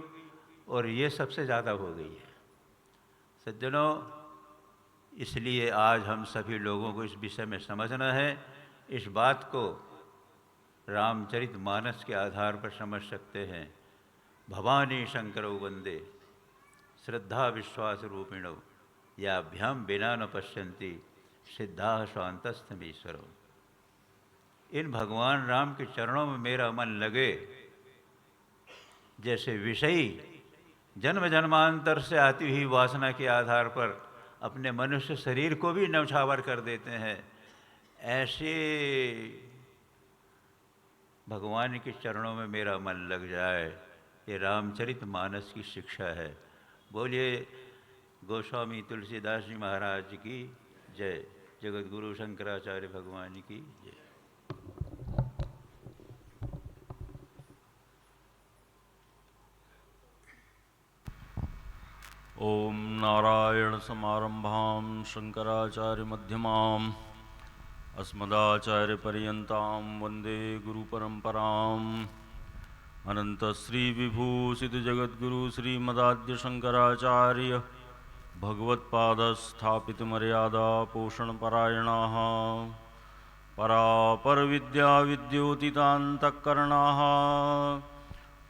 और ये सबसे ज़्यादा हो गई है। सज्जनों, इसलिए आज हम सभी लोगों को इस विषय में समझना है। इस बात को रामचरितमानस के आधार पर समझ सकते हैं। भवानी शंकरौ वंदे श्रद्धा विश्वास रूपिणौ याभ्याम बिना न पश्यन्ति सिद्धा स्वांतस्थमीश्वरौ। इन भगवान राम के चरणों में मेरा मन लगे, जैसे विषयी जन्म जन्मांतर से आती हुई वासना के आधार पर अपने मनुष्य शरीर को भी नौछावर कर देते हैं, ऐसे भगवान के चरणों में मेरा मन लग जाए। ये रामचरितमानस की शिक्षा है। बोलिए गोस्वामी तुलसीदास जी महाराज की जय। जगत गुरु शंकराचार्य भगवान की जय। ओम नारायण समारंभां शंकराचार्य मध्यमाम् अस्मदाचार्य पर्यन्तां वंदे गुरु परंपराम्। अनंत श्री विभूषित जगद्गुरु श्रीमदाद्य शंकराचार्य भगवत्पाद स्थापित मर्यादा पोषण परायणाः परापर विद्या विद्योतितान्तःकरणाः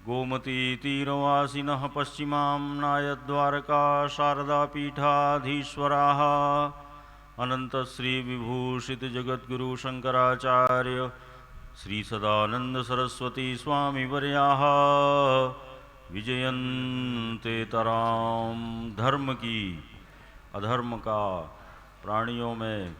गोमती तीरवासिनः पश्चिमां नायद्वारका शारदापीठाधीश्वराः अनंत श्री विभूषित जगद्गुरु शंकराचार्य श्री सदानंद सरस्वती स्वामी वर्याः विजयन्ते तराम। धर्म की अधर्म का, प्राणियों में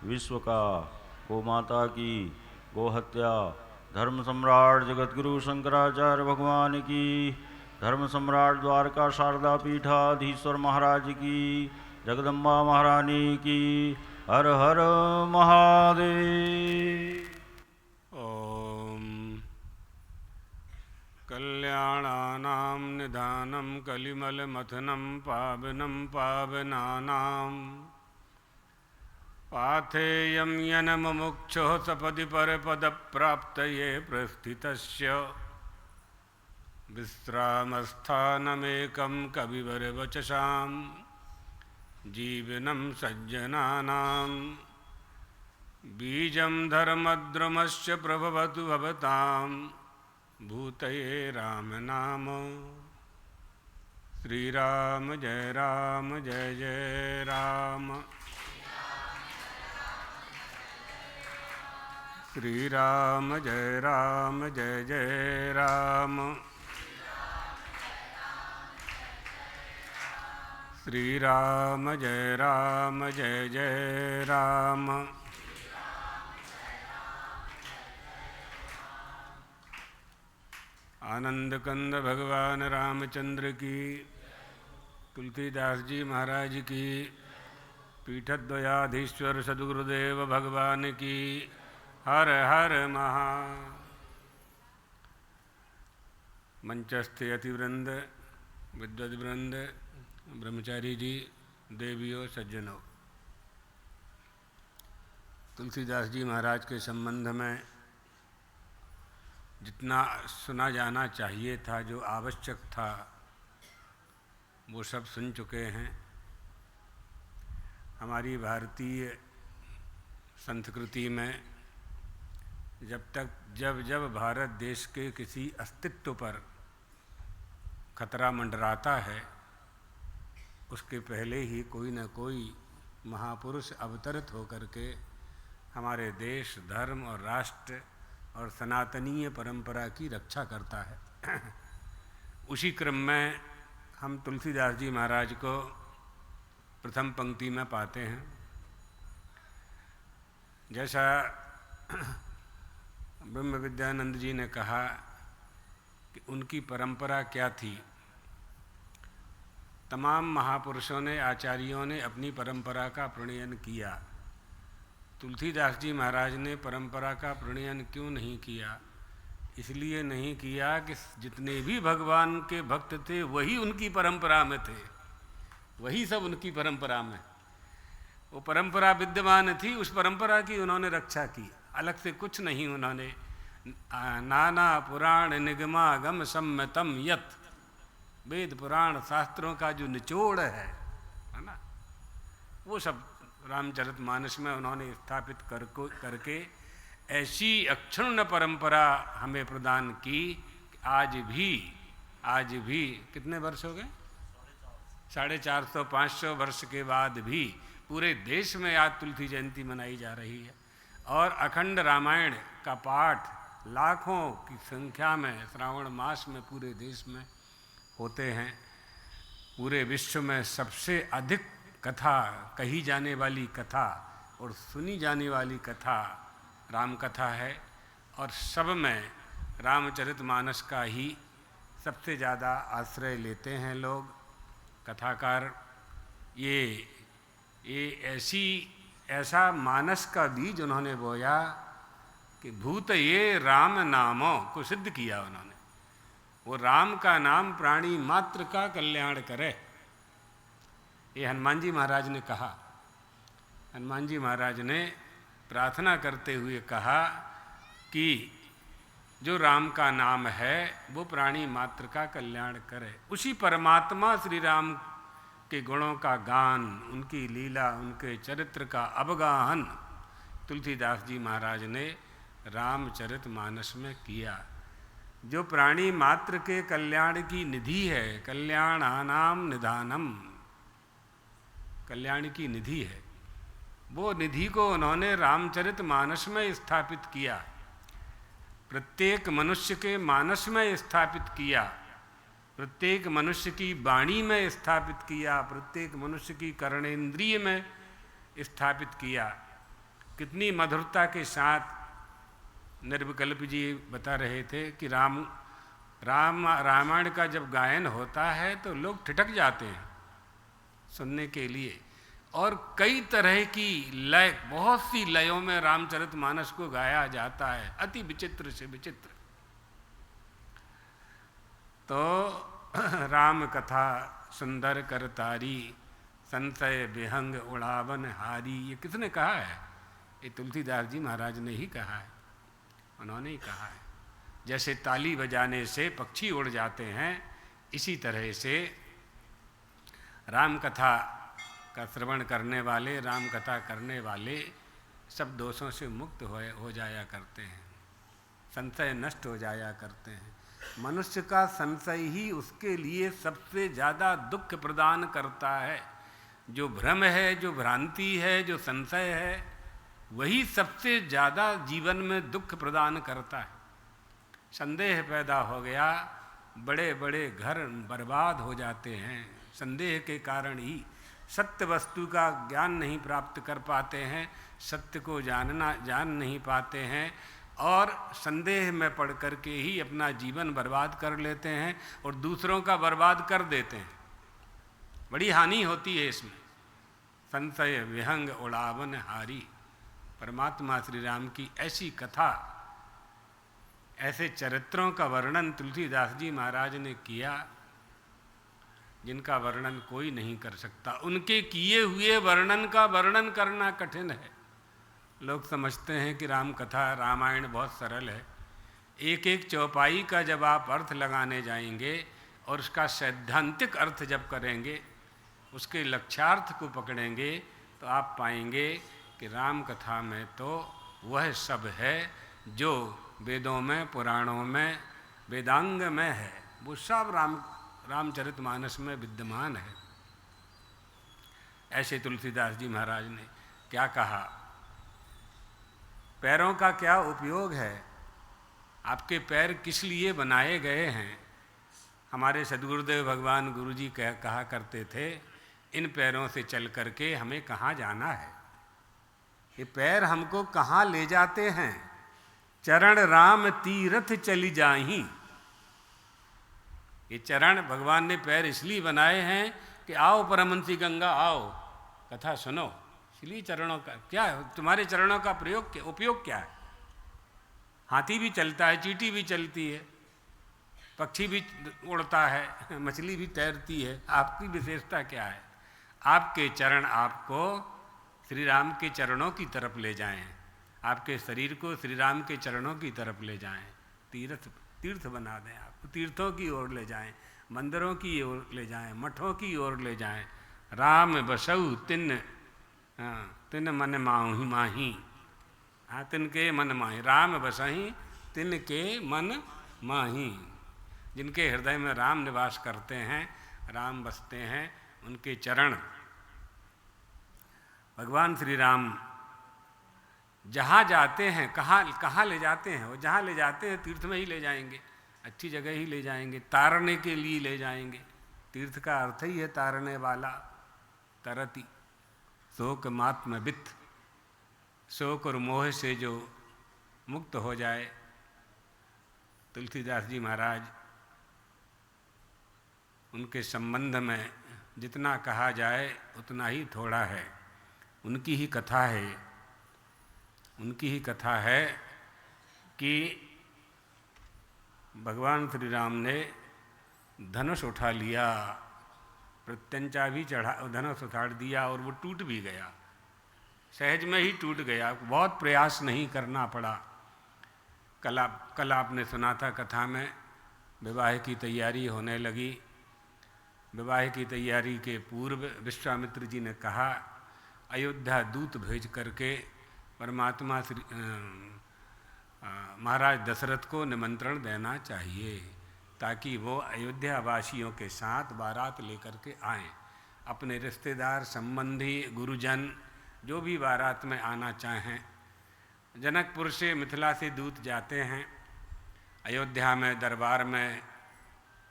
विश्व का, गोमाता की गोहत्या, धर्म सम्राट जगद्गुरु शंकराचार्य भगवान की, धर्म सम्राट द्वारका शारदा पीठाधीश्वर महाराज की, जगदम्बा महारानी की। हर हर महादेव। ओम कल्याणानां निधानं कलिमलमथनं पावनं पावनानां पाथेयं येन मुमुक्षुः सपदि परपदप्राप्तये प्रस्थितस्य विश्रामस्थानमेकं कविवरवचसां जीवनं सज्जनानां बीजं धर्मद्रुमस्य प्रभवतु भवतां भूतये राम नाम। श्रीराम जय जय राम। श्रीराम जय जय राम। श्रीराम जय जय राम। आनंद कंद भगवान रामचंद्र की, तुलसीदास जी महाराज की, पीठद्वयाधीश्वर सद्गुरुदेव भगवान की। हर हर महा। मंचस्थ अतिवृंद, विद्वद्वृंद, ब्रह्मचारी जी, देवियों, सज्जनों, तुलसीदास जी महाराज के संबंध में जितना सुना जाना चाहिए था, जो आवश्यक था, वो सब सुन चुके हैं। हमारी भारतीय संस्कृति में जब भारत देश के किसी अस्तित्व पर खतरा मंडराता है, उसके पहले ही कोई न कोई महापुरुष अवतरित होकर के हमारे देश, धर्म और राष्ट्र और सनातनीय परंपरा की रक्षा करता है। उसी क्रम में हम तुलसीदास जी महाराज को प्रथम पंक्ति में पाते हैं। जैसा ब्रह्म विद्यानंद जी ने कहा कि उनकी परंपरा क्या थी। तमाम महापुरुषों ने, आचार्यों ने अपनी परंपरा का प्रणयन किया। तुलसीदास जी महाराज ने परंपरा का प्रणयन क्यों नहीं किया? इसलिए नहीं किया कि जितने भी भगवान के भक्त थे वही उनकी परंपरा में थे, वही सब उनकी परंपरा में, वो परंपरा विद्यमान थी, उस परंपरा की उन्होंने रक्षा की। अलग से कुछ नहीं उन्होंने। नाना पुराण निगमागम सम्मतम यत, वेद पुराण शास्त्रों का जो निचोड़ है ना, वो सब रामचरितमानस में उन्होंने स्थापित करके ऐसी अक्षुण्ण परंपरा हमें प्रदान की कि आज भी कितने वर्ष हो गए, 450-500 वर्ष के बाद भी पूरे देश में आज तुलसी जयंती मनाई जा रही है। और अखंड रामायण का पाठ लाखों की संख्या में श्रावण मास में पूरे देश में होते हैं। पूरे विश्व में सबसे अधिक कथा कही जाने वाली कथा और सुनी जाने वाली कथा राम कथा है, और सब में रामचरितमानस का ही सबसे ज़्यादा आश्रय लेते हैं लोग, कथाकार। ये ऐसा मानस का बीज उन्होंने बोया कि भूत ये राम नामों को सिद्ध किया उन्होंने। वो राम का नाम प्राणी मात्र का कल्याण करे, ये हनुमान जी महाराज ने कहा। हनुमान जी महाराज ने प्रार्थना करते हुए कहा कि जो राम का नाम है वो प्राणी मात्र का कल्याण करे। उसी परमात्मा श्री राम के गुणों का गान, उनकी लीला, उनके चरित्र का अवगाहन तुलसीदास जी महाराज ने रामचरितमानस में किया। जो प्राणी मात्र के कल्याण की निधि है, कल्याणानाम निधानम, कल्याण की निधि है, वो निधि को उन्होंने रामचरितमानस में स्थापित किया, प्रत्येक मनुष्य के मानस में स्थापित किया, प्रत्येक मनुष्य की वाणी में स्थापित किया, प्रत्येक मनुष्य की कर्णेंद्रिय में स्थापित किया। कितनी मधुरता के साथ निर्विकल्प जी बता रहे थे कि रामायण का जब गायन होता है तो लोग ठिठक जाते हैं सुनने के लिए, और कई तरह की लय, बहुत सी लयों में रामचरितमानस को गाया जाता है, अति विचित्र से विचित्र। तो राम कथा सुंदर करतारी, संशय विहंग उड़ावन हारी, ये किसने कहा है? ये तुलसीदास जी महाराज ने ही कहा है, उन्होंने ही कहा है। जैसे ताली बजाने से पक्षी उड़ जाते हैं, इसी तरह से राम कथा का श्रवण करने वाले, राम कथा करने वाले सब दोषों से मुक्त हो जाया करते हैं, संशय नष्ट हो जाया करते हैं। मनुष्य का संशय ही उसके लिए सबसे ज़्यादा दुख प्रदान करता है। जो भ्रम है, जो भ्रांति है, जो संशय है, वही सबसे ज़्यादा जीवन में दुख प्रदान करता है। संदेह पैदा हो गया, बड़े बड़े घर बर्बाद हो जाते हैं। संदेह के कारण ही सत्य वस्तु का ज्ञान नहीं प्राप्त कर पाते हैं, सत्य को जान नहीं पाते हैं, और संदेह में पड़ कर के ही अपना जीवन बर्बाद कर लेते हैं और दूसरों का बर्बाद कर देते हैं। बड़ी हानि होती है इसमें। संशय विहंग उड़ावन हारी, परमात्मा श्री राम की ऐसी कथा, ऐसे चरित्रों का वर्णन तुलसीदास जी महाराज ने किया जिनका वर्णन कोई नहीं कर सकता। उनके किए हुए वर्णन का वर्णन करना कठिन है। लोग समझते हैं कि राम कथा, रामायण बहुत सरल है। एक एक चौपाई का जब आप अर्थ लगाने जाएंगे और उसका सैद्धांतिक अर्थ जब करेंगे, उसके लक्ष्यार्थ को पकड़ेंगे, तो आप पाएंगे कि राम कथा में तो वह सब है जो वेदों में, पुराणों में, वेदांग में है, वो सब रामचरितमानस में विद्यमान है। ऐसे तुलसीदास जी महाराज ने क्या कहा? पैरों का क्या उपयोग है? आपके पैर किस लिए बनाए गए हैं? हमारे सद्गुरुदेव भगवान गुरुजी कहा करते थे, इन पैरों से चल करके हमें कहाँ जाना है? ये पैर हमको कहाँ ले जाते हैं? चरण राम तीरथ चली जाही। ये चरण भगवान ने पैर इसलिए बनाए हैं कि आओ परमहंसी गंगा, आओ कथा सुनो। इसलिए चरणों का क्या है? तुम्हारे चरणों का उपयोग क्या है? हाथी भी चलता है, चींटी भी चलती है, पक्षी भी उड़ता है, मछली भी तैरती है। आपकी विशेषता क्या है? आपके चरण आपको श्री राम के चरणों की तरफ ले जाएं, आपके शरीर को श्री राम के चरणों की तरफ ले जाएं, तीर्थ बना दें, आपको तीर्थों की ओर ले जाएं, मंदिरों की ओर ले जाएं, मठों की ओर ले जाएं। राम बसऊ तिन हाँ, तिन मन माही माही, हाँ, तिनके मन माही, राम बसहीं तिनके मन माही। जिनके हृदय में राम निवास करते हैं, राम बसते हैं, उनके चरण। भगवान श्री राम जहाँ जाते हैं, कहाँ ले जाते हैं? वो जहाँ ले जाते हैं तीर्थ में ही ले जाएंगे, अच्छी जगह ही ले जाएंगे, तारने के लिए ले जाएंगे। तीर्थ का अर्थ ही है तारने वाला, तरती, शोक मात्म वित्त, शोक और मोह से जो मुक्त हो जाए। तुलसीदास जी महाराज, उनके संबंध में जितना कहा जाए उतना ही थोड़ा है। उनकी ही कथा है, उनकी ही कथा है कि भगवान श्री राम ने धनुष उठा लिया, प्रत्यंचा भी चढ़ा, धनुष उठा दिया और वो टूट भी गया, सहज में ही टूट गया, बहुत प्रयास नहीं करना पड़ा। कल आपने सुना था कथा में, विवाह की तैयारी होने लगी। विवाह की तैयारी के पूर्व विश्वामित्र जी ने कहा, अयोध्या दूत भेज करके परमात्मा श्री महाराज दशरथ को निमंत्रण देना चाहिए, ताकि वो अयोध्या वासियों के साथ बारात लेकर के आएँ। अपने रिश्तेदार, संबंधी, गुरुजन जो भी बारात में आना चाहें। जनकपुर से, मिथिला से दूत जाते हैं, अयोध्या में दरबार में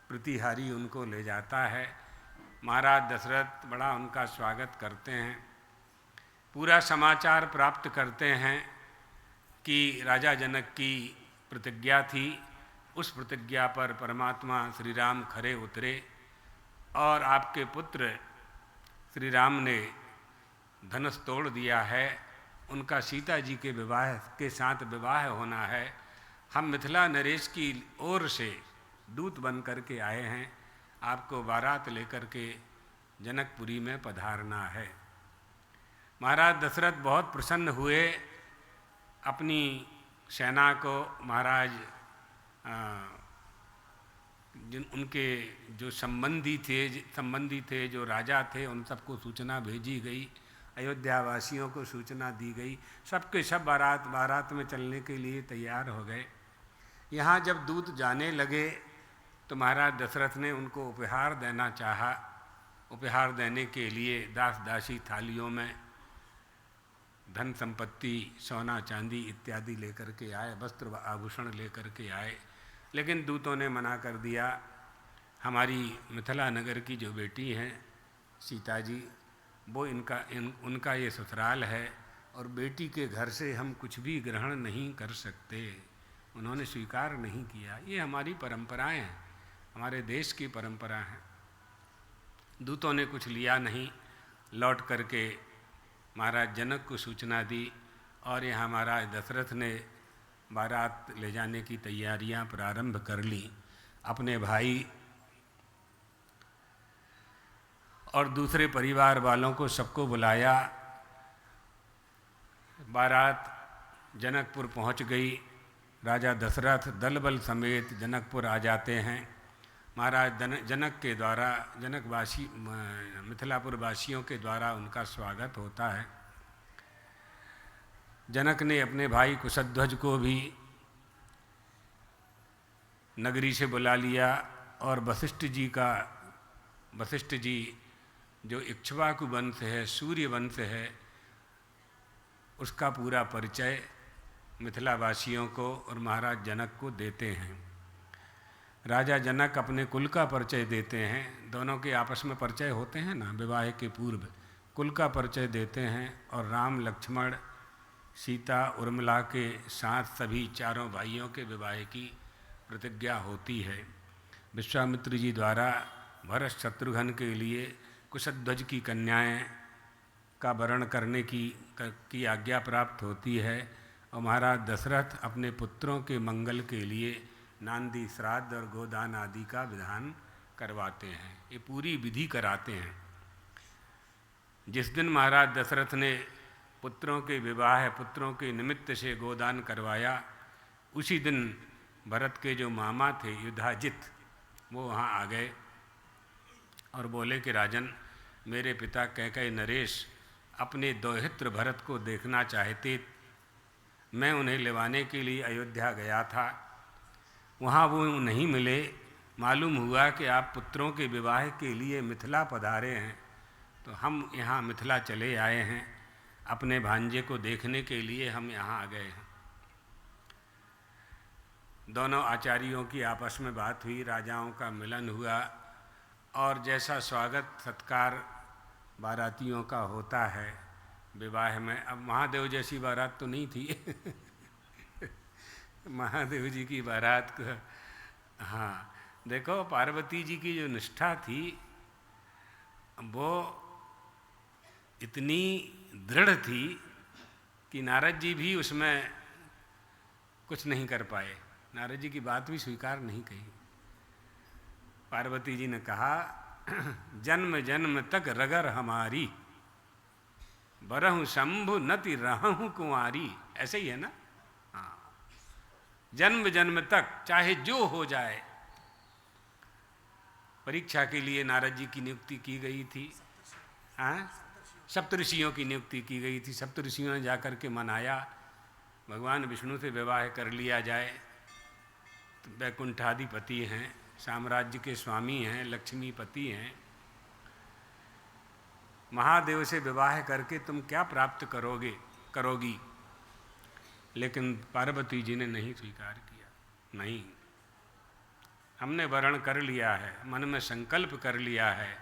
प्रतिहारी उनको ले जाता है। महाराज दशरथ बड़ा उनका स्वागत करते हैं, पूरा समाचार प्राप्त करते हैं कि राजा जनक की प्रतिज्ञा थी, उस प्रतिज्ञा पर परमात्मा श्री राम खरे उतरे और आपके पुत्र श्री राम ने धनुष तोड़ दिया है, उनका सीता जी के विवाह के साथ विवाह होना है। हम मिथिला नरेश की ओर से दूत बन करके आए हैं, आपको बारात लेकर के जनकपुरी में पधारना है। महाराज दशरथ बहुत प्रसन्न हुए, अपनी सेना को महाराज जिन उनके जो संबंधी थे, जो राजा थे, उन सबको सूचना भेजी गई, अयोध्या वासियों को सूचना दी गई, सबके सब बारात में चलने के लिए तैयार हो गए। यहाँ जब दूत जाने लगे तो महाराज दशरथ ने उनको उपहार देना चाहा। उपहार देने के लिए दास दासी थालियों में धन संपत्ति, सोना चांदी इत्यादि लेकर के आए, वस्त्र आभूषण लेकर के आए, लेकिन दूतों ने मना कर दिया। हमारी मिथिला नगर की जो बेटी हैं सीता जी, वो उनका ये ससुराल है और बेटी के घर से हम कुछ भी ग्रहण नहीं कर सकते। उन्होंने स्वीकार नहीं किया। ये हमारी परंपराएं हैं, हमारे देश की परंपरा है। दूतों ने कुछ लिया नहीं, लौट करके महाराज जनक को सूचना दी और यहाँ महाराज दशरथ ने बारात ले जाने की तैयारियां प्रारंभ कर ली। अपने भाई और दूसरे परिवार वालों को सबको बुलाया। बारात जनकपुर पहुंच गई। राजा दशरथ दल बल समेत जनकपुर आ जाते हैं। महाराज जनक के द्वारा, जनकवासी मिथिलापुर वासियों के द्वारा उनका स्वागत होता है। जनक ने अपने भाई कुशध्वज को भी नगरी से बुला लिया और वशिष्ठ जी जो इक्ष्वाकु वंश है, सूर्य वंश है, उसका पूरा परिचय मिथिला वासियों को और महाराज जनक को देते हैं। राजा जनक अपने कुल का परिचय देते हैं। दोनों के आपस में परिचय होते हैं ना, विवाह के पूर्व कुल का परिचय देते हैं। और राम, लक्ष्मण, सीता, उर्मिला के साथ सभी चारों भाइयों के विवाह की प्रतिज्ञा होती है। विश्वामित्र जी द्वारा भरत शत्रुघ्न के लिए कुशध्वज की कन्याएं का वरण करने की आज्ञा प्राप्त होती है और महाराज दशरथ अपने पुत्रों के मंगल के लिए नांदी, श्राद्ध और गोदान आदि का विधान करवाते हैं। ये पूरी विधि कराते हैं। जिस दिन महाराज दशरथ ने पुत्रों के विवाह, पुत्रों के निमित्त से गोदान करवाया, उसी दिन भरत के जो मामा थे युधाजित, वो वहाँ आ गए और बोले कि राजन, मेरे पिता कैकेयी नरेश अपने दौहित्र भरत को देखना चाहते। मैं उन्हें लेवाने के लिए अयोध्या गया था, वहाँ वो नहीं मिले। मालूम हुआ कि आप पुत्रों के विवाह के लिए मिथिला पधारे हैं, तो हम यहाँ मिथिला चले आए हैं। अपने भांजे को देखने के लिए हम यहाँ आ गए हैं। दोनों आचार्यों की आपस में बात हुई, राजाओं का मिलन हुआ, और जैसा स्वागत सत्कार बारातियों का होता है विवाह में। अब महादेव जैसी बारात तो नहीं थी महादेव जी की बारात को, हाँ देखो पार्वती जी की जो निष्ठा थी वो इतनी दृढ़ थी कि नारद जी भी उसमें कुछ नहीं कर पाए। नारद जी की बात भी स्वीकार नहीं कही। पार्वती जी ने कहा, जन्म जन्म तक रगर हमारी, बरहु शंभु नति रहूं कुंवारी। ऐसे ही है ना, हाँ, जन्म जन्म तक चाहे जो हो जाए। परीक्षा के लिए नारद जी की नियुक्ति की गई थी, हाँ, सप्तऋषियों की नियुक्ति की गई थी। सप्तऋषियों ने जाकर के मनाया भगवान विष्णु से विवाह कर लिया जाए। तो वैकुंठाधिपति हैं, साम्राज्य के स्वामी हैं, लक्ष्मीपति हैं, महादेव से विवाह करके तुम क्या प्राप्त करोगी। लेकिन पार्वती जी ने नहीं स्वीकार किया। नहीं, हमने वर्ण कर लिया है, मन में संकल्प कर लिया है,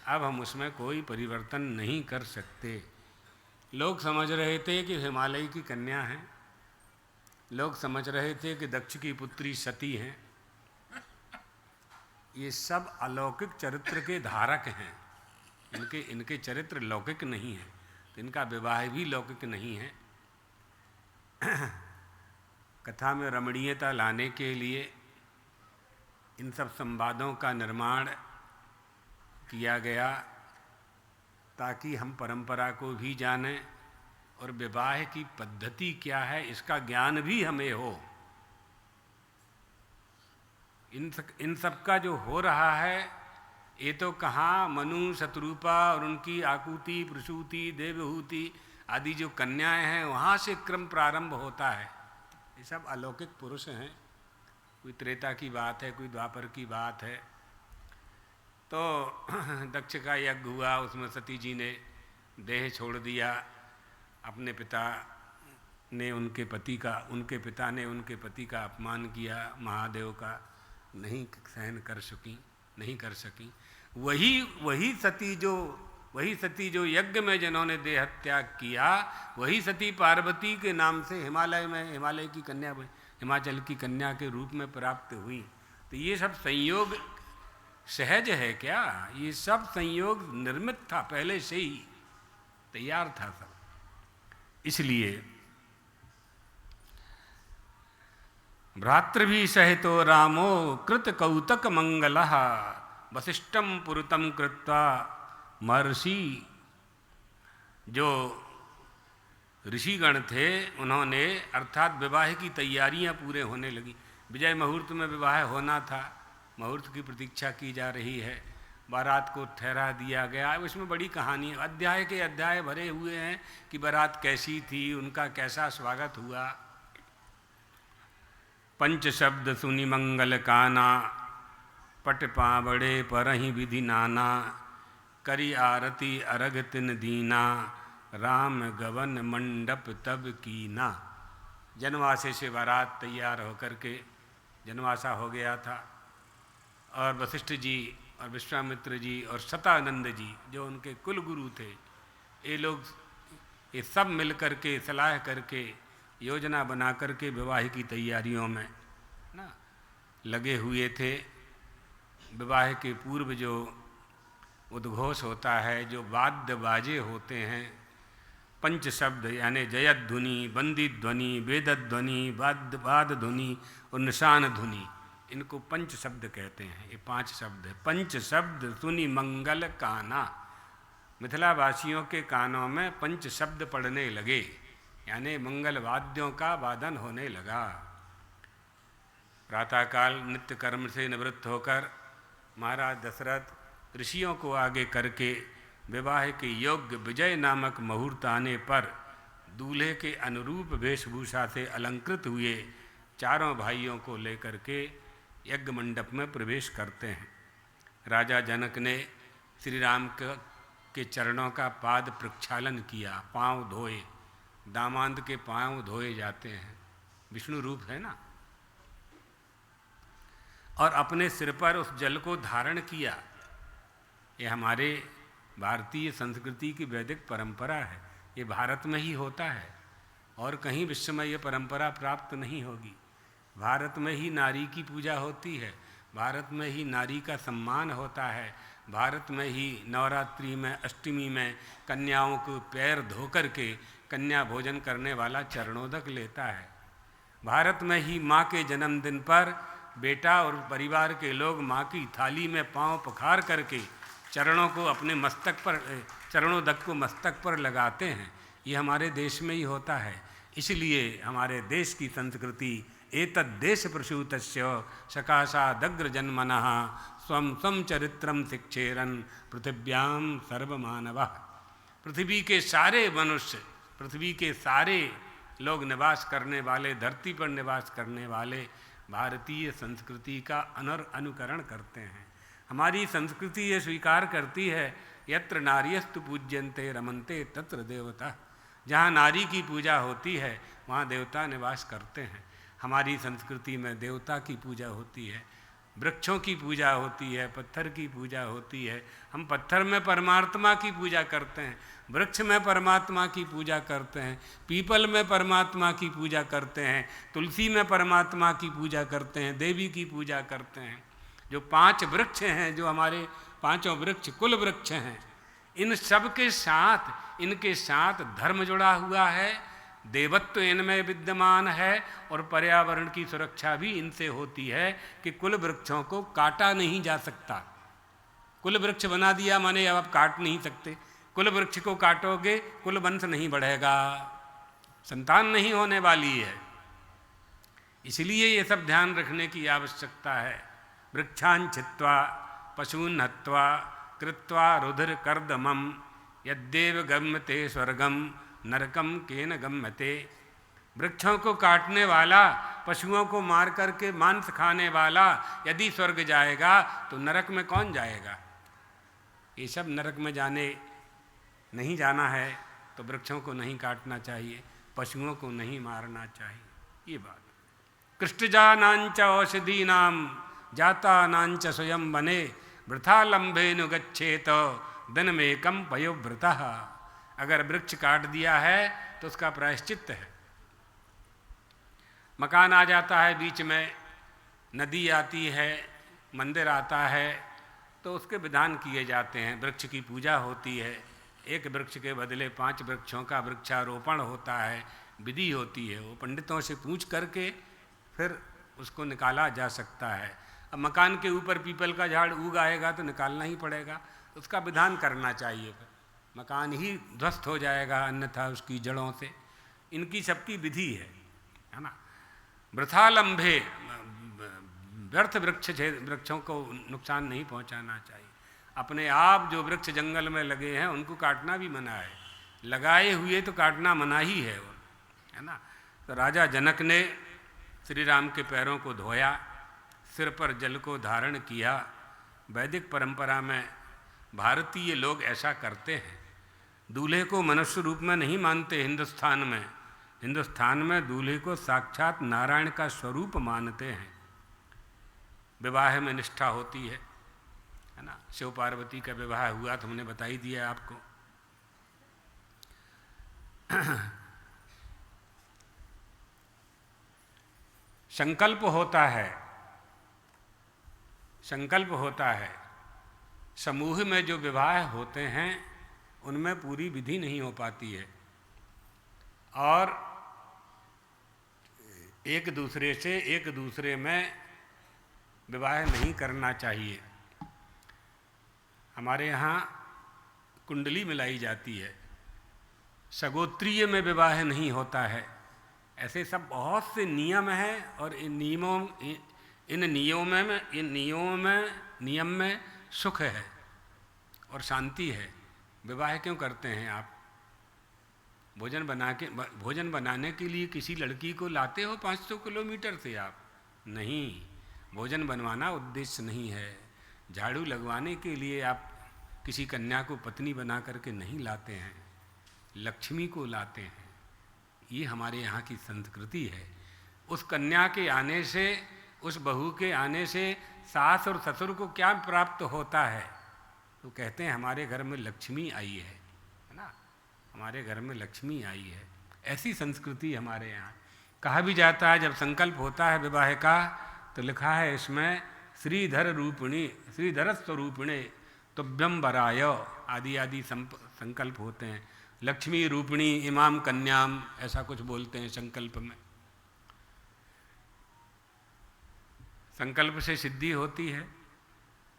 अब हम उसमें कोई परिवर्तन नहीं कर सकते। लोग समझ रहे थे कि हिमालय की कन्या है, लोग समझ रहे थे कि दक्ष की पुत्री सती हैं। ये सब अलौकिक चरित्र के धारक हैं, इनके चरित्र लौकिक नहीं है, तो इनका विवाह भी लौकिक नहीं है। कथा में रमणीयता लाने के लिए इन सब संवादों का निर्माण किया गया, ताकि हम परंपरा को भी जानें और विवाह की पद्धति क्या है इसका ज्ञान भी हमें हो। इन सब का जो हो रहा है, ये तो कहाँ मनु, शत्रुपा और उनकी आकुति, प्रसूति, देवहूति आदि जो कन्याएं हैं वहाँ से क्रम प्रारंभ होता है। ये सब अलौकिक पुरुष हैं। कोई त्रेता की बात है, कोई द्वापर की बात है। तो दक्ष का यज्ञ हुआ, उसमें सती जी ने देह छोड़ दिया। अपने पिता ने उनके पिता ने उनके पति का अपमान किया, महादेव का, नहीं सहन कर सकी। वही सती जो यज्ञ में जिन्होंने देह त्याग किया, वही सती पार्वती के नाम से हिमालय की कन्या, हिमाचल की कन्या के रूप में प्राप्त हुई। तो ये सब संयोग सहज है क्या? ये सब संयोग निर्मित था, पहले से ही तैयार था सब। इसलिए भ्रातृभि सहितो रामो कृत कौतक मंगलः वसिष्ठम पुरुतम कृत्वा महर्षि, जो ऋषिगण थे उन्होंने, अर्थात विवाह की तैयारियां पूरे होने लगी। विजय मुहूर्त में विवाह होना था, मुहूर्त की प्रतीक्षा की जा रही है। बारात को ठहरा दिया गया। इसमें बड़ी कहानी, अध्याय के अध्याय भरे हुए हैं कि बारात कैसी थी, उनका कैसा स्वागत हुआ। पंच शब्द सुनि मंगल काना, पट पावड़े परहि विधि नाना, करी आरती अरग तिन दीना, राम गवन मंडप तब कीना। जनवासे से बारात तैयार होकर के जनवासा हो गया था, और वशिष्ठ जी और विश्वामित्र जी और शतानंद जी जो उनके कुल गुरु थे, ये सब मिल करके सलाह करके योजना बना करके विवाह की तैयारियों में ना लगे हुए थे। विवाह के पूर्व जो उद्घोष होता है, जो वाद्य बाजे होते हैं, पंच शब्द यानी जयध्वनि, बंदी ध्वनि, वेद ध्वनि, वाद ध्वनि और निशान ध्वनि, इनको पंच शब्द कहते हैं। ये 5 शब्द है। पंच शब्द सुनि मंगल काना, मिथिलावासियों के कानों में पंच शब्द पढ़ने लगे, यानी मंगल वाद्यों का वादन होने लगा। प्रातःकाल नित्य कर्म से निवृत्त होकर महाराज दशरथ ऋषियों को आगे करके विवाह के योग्य विजय नामक मुहूर्त आने पर दूल्हे के अनुरूप वेशभूषा से अलंकृत हुए चारों भाइयों को लेकर के यज्ञ मंडप में प्रवेश करते हैं। राजा जनक ने श्री राम के चरणों का पाद प्रक्षालन किया, पांव धोए। दामाद के पांव धोए जाते हैं, विष्णु रूप है ना। और अपने सिर पर उस जल को धारण किया। ये हमारे भारतीय संस्कृति की वैदिक परंपरा है, ये भारत में ही होता है और कहीं विश्व में ये परंपरा प्राप्त नहीं होगी। भारत में ही नारी की पूजा होती है, भारत में ही नारी का सम्मान होता है, भारत में ही नवरात्रि में, अष्टमी में कन्याओं को पैर धो करके कन्या भोजन करने वाला चरणोदक लेता है। भारत में ही माँ के जन्मदिन पर बेटा और परिवार के लोग माँ की थाली में पांव पखार करके चरणों को अपने मस्तक पर, चरणोदक को मस्तक पर लगाते हैं। ये हमारे देश में ही होता है। इसलिए हमारे देश की संस्कृति एतद्देश प्रसूतस्य सकाशादग्र जन्मनः स्वं स्वं चरित्रम शिक्षेरन पृथिव्याम सर्वमानवः। पृथ्वी के सारे मनुष्य, पृथ्वी के सारे लोग निवास करने वाले, धरती पर निवास करने वाले भारतीय संस्कृति का अनुकरण करते हैं। हमारी संस्कृति ये स्वीकार करती है, यत्र नार्यस्तु पूज्यन्ते रमन्ते तत्र देवता। जहाँ नारी की पूजा होती है वहाँ देवता निवास करते हैं। हमारी संस्कृति में देवता की पूजा होती है, वृक्षों की पूजा होती है, पत्थर की पूजा होती है। हम पत्थर में परमात्मा की पूजा करते हैं, वृक्ष में परमात्मा की पूजा करते हैं, पीपल में परमात्मा की पूजा करते हैं, तुलसी में परमात्मा की पूजा करते हैं, देवी की पूजा करते हैं। जो 5 वृक्ष हैं, जो हमारे 5 वृक्ष कुल वृक्ष हैं, इन सब के साथ, इनके साथ धर्म जुड़ा हुआ है, देवत्व इनमें विद्यमान है और पर्यावरण की सुरक्षा भी इनसे होती है कि कुल वृक्षों को काटा नहीं जा सकता। कुल वृक्ष बना दिया माने अब आप काट नहीं सकते। कुल वृक्ष को काटोगे कुल वंश नहीं बढ़ेगा, संतान नहीं होने वाली है। इसलिए ये सब ध्यान रखने की आवश्यकता है। वृक्षान् छित्त्वा पशून् हत्वा कृत्वा रुधिर कर्दमम यद्देव गम्यते स्वर्गम नरकम केन गम्यते। वृक्षों को काटने वाला, पशुओं को मार करके मांस खाने वाला यदि स्वर्ग जाएगा तो नरक में कौन जाएगा? ये सब नरक में नहीं जाना है तो वृक्षों को नहीं काटना चाहिए, पशुओं को नहीं मारना चाहिए। ये बात। कृष्टजानांच औषधीनां जातानांच स्वयं वने वृथा लंबेनु गच्छेत दिनमेकं पयोव्रतः। अगर वृक्ष काट दिया है तो उसका प्रायश्चित्त है। मकान आ जाता है बीच में, नदी आती है, मंदिर आता है, तो उसके विधान किए जाते हैं। वृक्ष की पूजा होती है, एक वृक्ष के बदले 5 वृक्षों का वृक्षारोपण होता है, विधि होती है। वो पंडितों से पूछ करके फिर उसको निकाला जा सकता है। अब मकान के ऊपर पीपल का झाड़ उग आएगा तो निकालना ही पड़ेगा, उसका विधान करना चाहिए। फिर मकान ही ध्वस्त हो जाएगा अन्यथा उसकी जड़ों से। इनकी सबकी विधि है ना। वृथा लंबे, व्यर्थ वृक्षों को नुकसान नहीं पहुंचाना चाहिए। अपने आप जो वृक्ष जंगल में लगे हैं उनको काटना भी मना है, लगाए हुए तो काटना मना ही है ना। तो राजा जनक ने श्री राम के पैरों को धोया, सिर पर जल को धारण किया। वैदिक परंपरा में भारतीय लोग ऐसा करते हैं। दूल्हे को मनुष्य रूप में नहीं मानते हिंदुस्तान में दूल्हे को साक्षात नारायण का स्वरूप मानते हैं। विवाह में निष्ठा होती है ना। शिव पार्वती का विवाह हुआ तो हमने बता ही दिया आपको। संकल्प होता है। समूह में जो विवाह होते हैं उनमें पूरी विधि नहीं हो पाती है और एक दूसरे में विवाह नहीं करना चाहिए। हमारे यहाँ कुंडली मिलाई जाती है, सगोत्रीय में विवाह नहीं होता है। ऐसे सब बहुत से नियम हैं और इन नियम में सुख है और शांति है। विवाह क्यों करते हैं आप? भोजन बनाने के लिए किसी लड़की को लाते हो 500 किलोमीटर से आप? नहीं, भोजन बनवाना उद्देश्य नहीं है। झाड़ू लगवाने के लिए आप किसी कन्या को पत्नी बना करके नहीं लाते हैं, लक्ष्मी को लाते हैं। ये हमारे यहाँ की संस्कृति है। उस कन्या के आने से, उस बहू के आने से सास और ससुर को क्या प्राप्त होता है? तो कहते हैं हमारे घर में लक्ष्मी आई है ना, हमारे घर में लक्ष्मी आई है। ऐसी संस्कृति हमारे यहाँ। कहा भी जाता है जब संकल्प होता है विवाह का, तो लिखा है इसमें श्रीधर रूपिणी, श्रीधर स्वरूपिणे तुभ्यम वराय आदि आदि संकल्प होते हैं। लक्ष्मी रूपिणी इमाम कन्याम, ऐसा कुछ बोलते हैं संकल्प में। संकल्प से सिद्धि होती है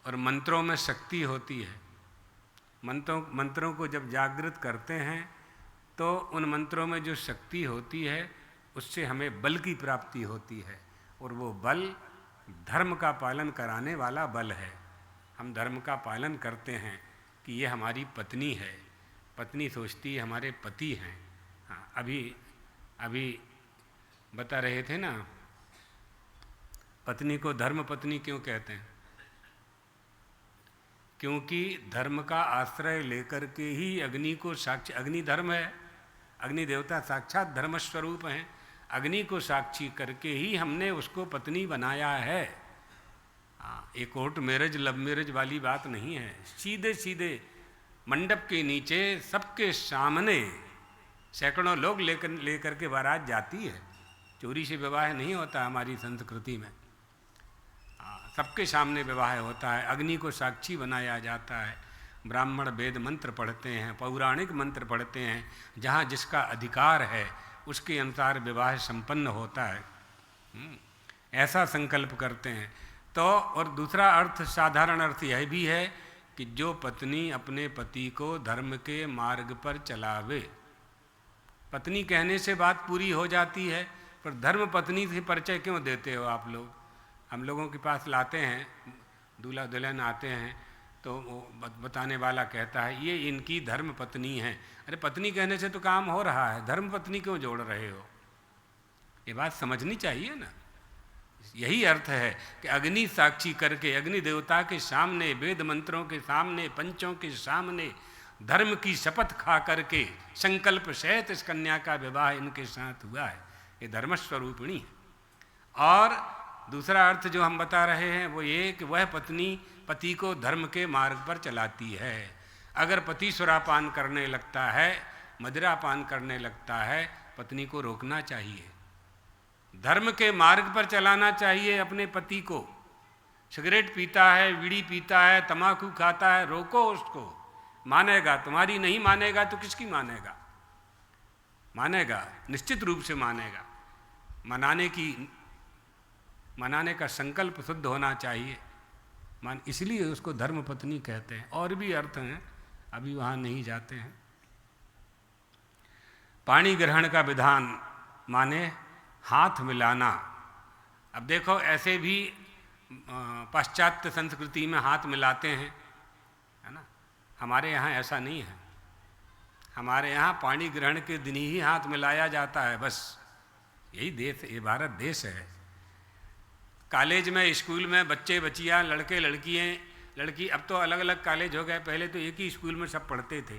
और मंत्रों में शक्ति होती है। मंत्रों को जब जागृत करते हैं तो उन मंत्रों में जो शक्ति होती है उससे हमें बल की प्राप्ति होती है, और वो बल धर्म का पालन कराने वाला बल है। हम धर्म का पालन करते हैं कि ये हमारी पत्नी है, पत्नी सोचती है हमारे पति हैं। हाँ, अभी बता रहे थे ना, पत्नी को धर्म पत्नी क्यों कहते हैं? क्योंकि धर्म का आश्रय लेकर के ही अग्नि को साक्षी, अग्नि धर्म है, अग्नि देवता साक्षात धर्म स्वरूप हैं, अग्नि को साक्षी करके ही हमने उसको पत्नी बनाया है। ये कोर्ट मैरिज, लव मैरिज वाली बात नहीं है। सीधे सीधे मंडप के नीचे सबके सामने सैकड़ों लोग लेकर के बारात जाती है। चोरी से विवाह नहीं होता हमारी संस्कृति में। सबके सामने विवाह होता है, अग्नि को साक्षी बनाया जाता है। ब्राह्मण वेद मंत्र पढ़ते हैं, पौराणिक मंत्र पढ़ते हैं, जहाँ जिसका अधिकार है उसके अनुसार विवाह संपन्न होता है। ऐसा संकल्प करते हैं। तो और दूसरा अर्थ, साधारण अर्थ यह भी है कि जो पत्नी अपने पति को धर्म के मार्ग पर चलावे। पत्नी कहने से बात पूरी हो जाती है, पर धर्म पत्नी से परिचय क्यों देते हो आप लोग? हम लोगों के पास लाते हैं, दूल्हा दुल्हन आते हैं तो वो बताने वाला कहता है ये इनकी धर्म पत्नी है। अरे पत्नी कहने से तो काम हो रहा है, धर्म पत्नी क्यों जोड़ रहे हो? ये बात समझनी चाहिए ना। यही अर्थ है कि अग्नि साक्षी करके, अग्नि देवता के सामने, वेद मंत्रों के सामने, पंचों के सामने धर्म की शपथ खा करके संकल्प सहित इस कन्या का विवाह इनके साथ हुआ है। ये धर्म स्वरूपिणी है। और दूसरा अर्थ जो हम बता रहे हैं वो ये कि वह पत्नी पति को धर्म के मार्ग पर चलाती है। अगर पति सुरापान करने लगता है, मदिरापान करने लगता है, पत्नी को रोकना चाहिए, धर्म के मार्ग पर चलाना चाहिए अपने पति को। सिगरेट पीता है, बीड़ी पीता है, तम्बाकू खाता है, रोको उसको। मानेगा, तुम्हारी नहीं मानेगा तो किसकी मानेगा? मानेगा, निश्चित रूप से मानेगा। मनाने का संकल्प शुद्ध होना चाहिए। इसलिए उसको धर्म पत्नी कहते हैं। और भी अर्थ हैं, अभी वहाँ नहीं जाते हैं। पाणी ग्रहण का विधान माने हाथ मिलाना। अब देखो ऐसे भी पाश्चात्य संस्कृति में हाथ मिलाते हैं, है ना। हमारे यहाँ ऐसा नहीं है। हमारे यहाँ पाणी ग्रहण के दिन ही हाथ मिलाया जाता है, बस। यही देश, ये भारत देश है। कॉलेज में, स्कूल में बच्चे बच्चियाँ, लड़के लड़की, अब तो अलग अलग कॉलेज हो गए, पहले तो एक ही स्कूल में सब पढ़ते थे।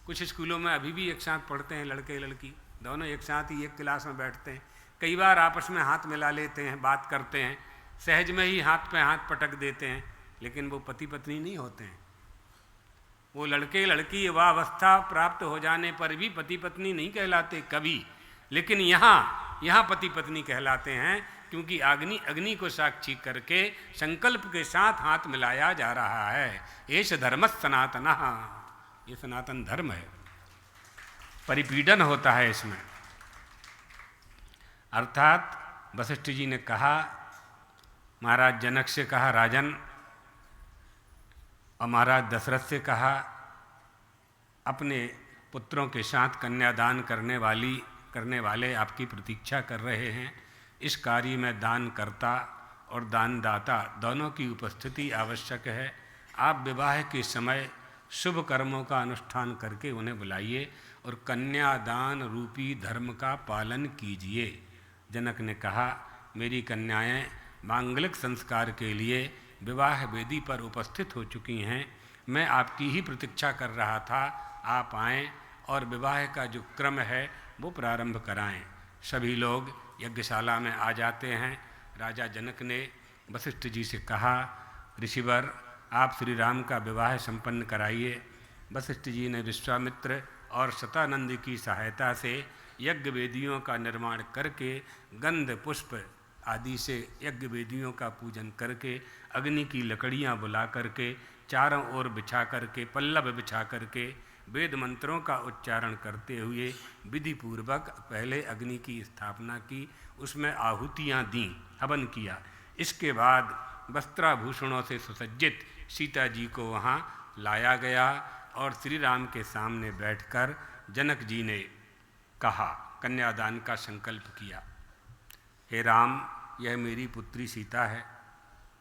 कुछ स्कूलों में अभी भी एक साथ पढ़ते हैं, लड़के लड़की दोनों एक साथ ही एक क्लास में बैठते हैं। कई बार आपस में हाथ मिला लेते हैं, बात करते हैं, सहज में ही हाथ पे हाथ पटक देते हैं, लेकिन वो पति पत्नी नहीं होते हैं। वो लड़के लड़की युवावस्था प्राप्त हो जाने पर भी पति पत्नी नहीं कहलाते कभी, लेकिन यहाँ पति पत्नी कहलाते हैं, क्योंकि अग्नि को साक्षी करके संकल्प के साथ हाथ मिलाया जा रहा है। एष धर्म सनातनः, ये सनातन धर्म है। परिपीडन होता है इसमें। अर्थात वशिष्ठ जी ने कहा, महाराज जनक से कहा राजन, और महाराज दशरथ से कहा अपने पुत्रों के साथ कन्यादान करने वाले आपकी प्रतीक्षा कर रहे हैं। इस कार्य में दानकर्ता और दानदाता दोनों की उपस्थिति आवश्यक है। आप विवाह के समय शुभ कर्मों का अनुष्ठान करके उन्हें बुलाइए और कन्यादान रूपी धर्म का पालन कीजिए। जनक ने कहा, मेरी कन्याएं मांगलिक संस्कार के लिए विवाह वेदी पर उपस्थित हो चुकी हैं। मैं आपकी ही प्रतीक्षा कर रहा था, आप आएँ और विवाह का जो क्रम है वो प्रारंभ कराएं। सभी लोग यज्ञशाला में आ जाते हैं। राजा जनक ने वशिष्ठ जी से कहा, ऋषिवर, आप श्री राम का विवाह संपन्न कराइए। वशिष्ठ जी ने विश्वामित्र और शतानंद की सहायता से यज्ञ वेदियों का निर्माण करके गंध पुष्प आदि से यज्ञ वेदियों का पूजन करके अग्नि की लकड़ियां बुला करके चारों ओर बिछा करके पल्लव बिछा करके वेद मंत्रों का उच्चारण करते हुए विधि पूर्वक पहले अग्नि की स्थापना की, उसमें आहुतियाँ दी, हवन किया। इसके बाद वस्त्राभूषणों से सुसज्जित सीता जी को वहाँ लाया गया और श्री राम के सामने बैठकर जनक जी ने कहा, कन्यादान का संकल्प किया। हे राम, यह मेरी पुत्री सीता है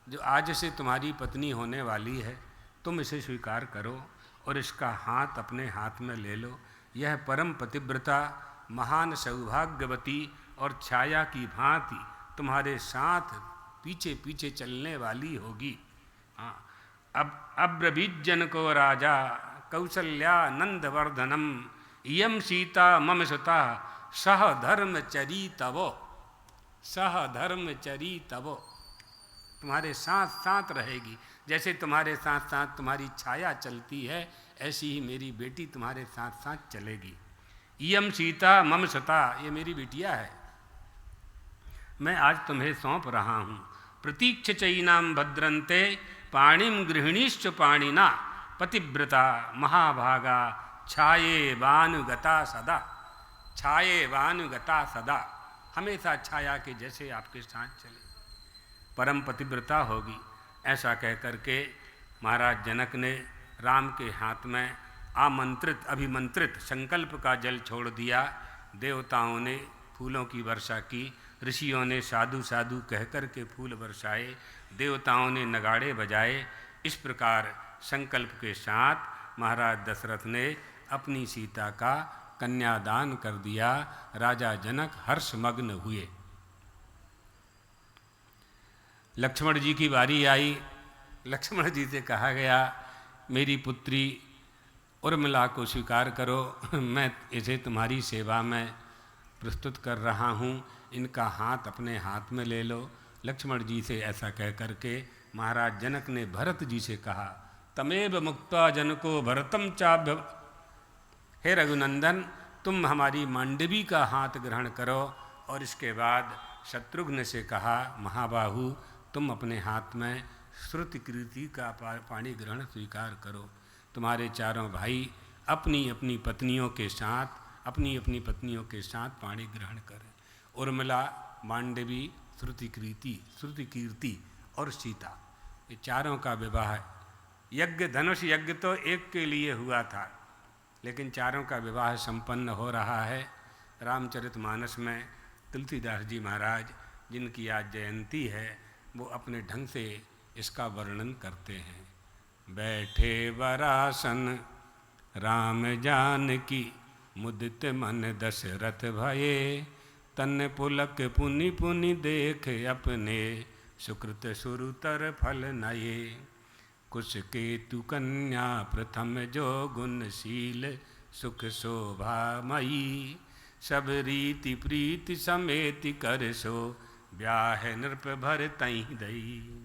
जो आज से तुम्हारी पत्नी होने वाली है। तुम इसे स्वीकार करो और इसका हाथ अपने हाथ में ले लो। यह परम पतिव्रता, महान सौभाग्यवती और छाया की भांति तुम्हारे साथ पीछे पीछे चलने वाली होगी। हाँ, अब अब्रवीत जन को राजा कौसल्या नंदवर्धनम इयम सीता मम सुता सह धर्मचरी तवो, सह धर्मचरी तवो। तुम्हारे साथ साथ रहेगी, जैसे तुम्हारे साथ साथ तुम्हारी छाया चलती है, ऐसी ही मेरी बेटी तुम्हारे साथ साथ चलेगी। इयम सीता मम सुता, ये मेरी बिटिया है। मैं आज तुम्हें सौंप रहा हूँ। प्रतीक्ष चैनाम भद्रंते पाणिम गृहिणीश्च पाणिना पतिव्रता महाभागा छाये वानुगता सदा, छाये वानुगता सदा, हमेशा छाया के जैसे आपके साथ चले, परम पतिव्रता होगी। ऐसा कह करके महाराज जनक ने राम के हाथ में आमंत्रित अभिमंत्रित संकल्प का जल छोड़ दिया। देवताओं ने फूलों की वर्षा की, ऋषियों ने साधु साधु कह कर के फूल बरसाए, देवताओं ने नगाड़े बजाए। इस प्रकार संकल्प के साथ महाराज दशरथ ने अपनी सीता का कन्यादान कर दिया। राजा जनक हर्षमग्न हुए। लक्ष्मण जी की बारी आई। लक्ष्मण जी से कहा गया, मेरी पुत्री उर्मिला को स्वीकार करो, मैं इसे तुम्हारी सेवा में प्रस्तुत कर रहा हूँ, इनका हाथ अपने हाथ में ले लो। लक्ष्मण जी से ऐसा कह करके महाराज जनक ने भरत जी से कहा, तमेव मुक्ता जनको भरतम चाभ्य, हे रघुनंदन, तुम हमारी मांडवी का हाथ ग्रहण करो। और इसके बाद शत्रुघ्न से कहा, महाबाहु, तुम अपने हाथ में श्रुतिकृति का पाणी ग्रहण स्वीकार करो। तुम्हारे चारों भाई अपनी अपनी पत्नियों के साथ पत्नियों के साथ पाणी ग्रहण करें। उर्मिला, मांडवी, श्रुतिकीर्ति और सीता, ये चारों का विवाह यज्ञ, धनुष यज्ञ तो एक के लिए हुआ था, लेकिन चारों का विवाह संपन्न हो रहा है। रामचरितमानस में तुलसीदास जी महाराज, जिनकी आज जयंती है, वो अपने ढंग से इसका वर्णन करते हैं। बैठे वरासन राम जानकी, मुदित मन दशरथ भये, तन पुलक पुनि पुनि देख अपने, सुकृत सुरुतर फल नये। कुश केतु कन्या प्रथम जो गुणशील, सुख शोभामयी, सब रीति प्रीति समेति कर सो, ब्याह नृप भर तई दई।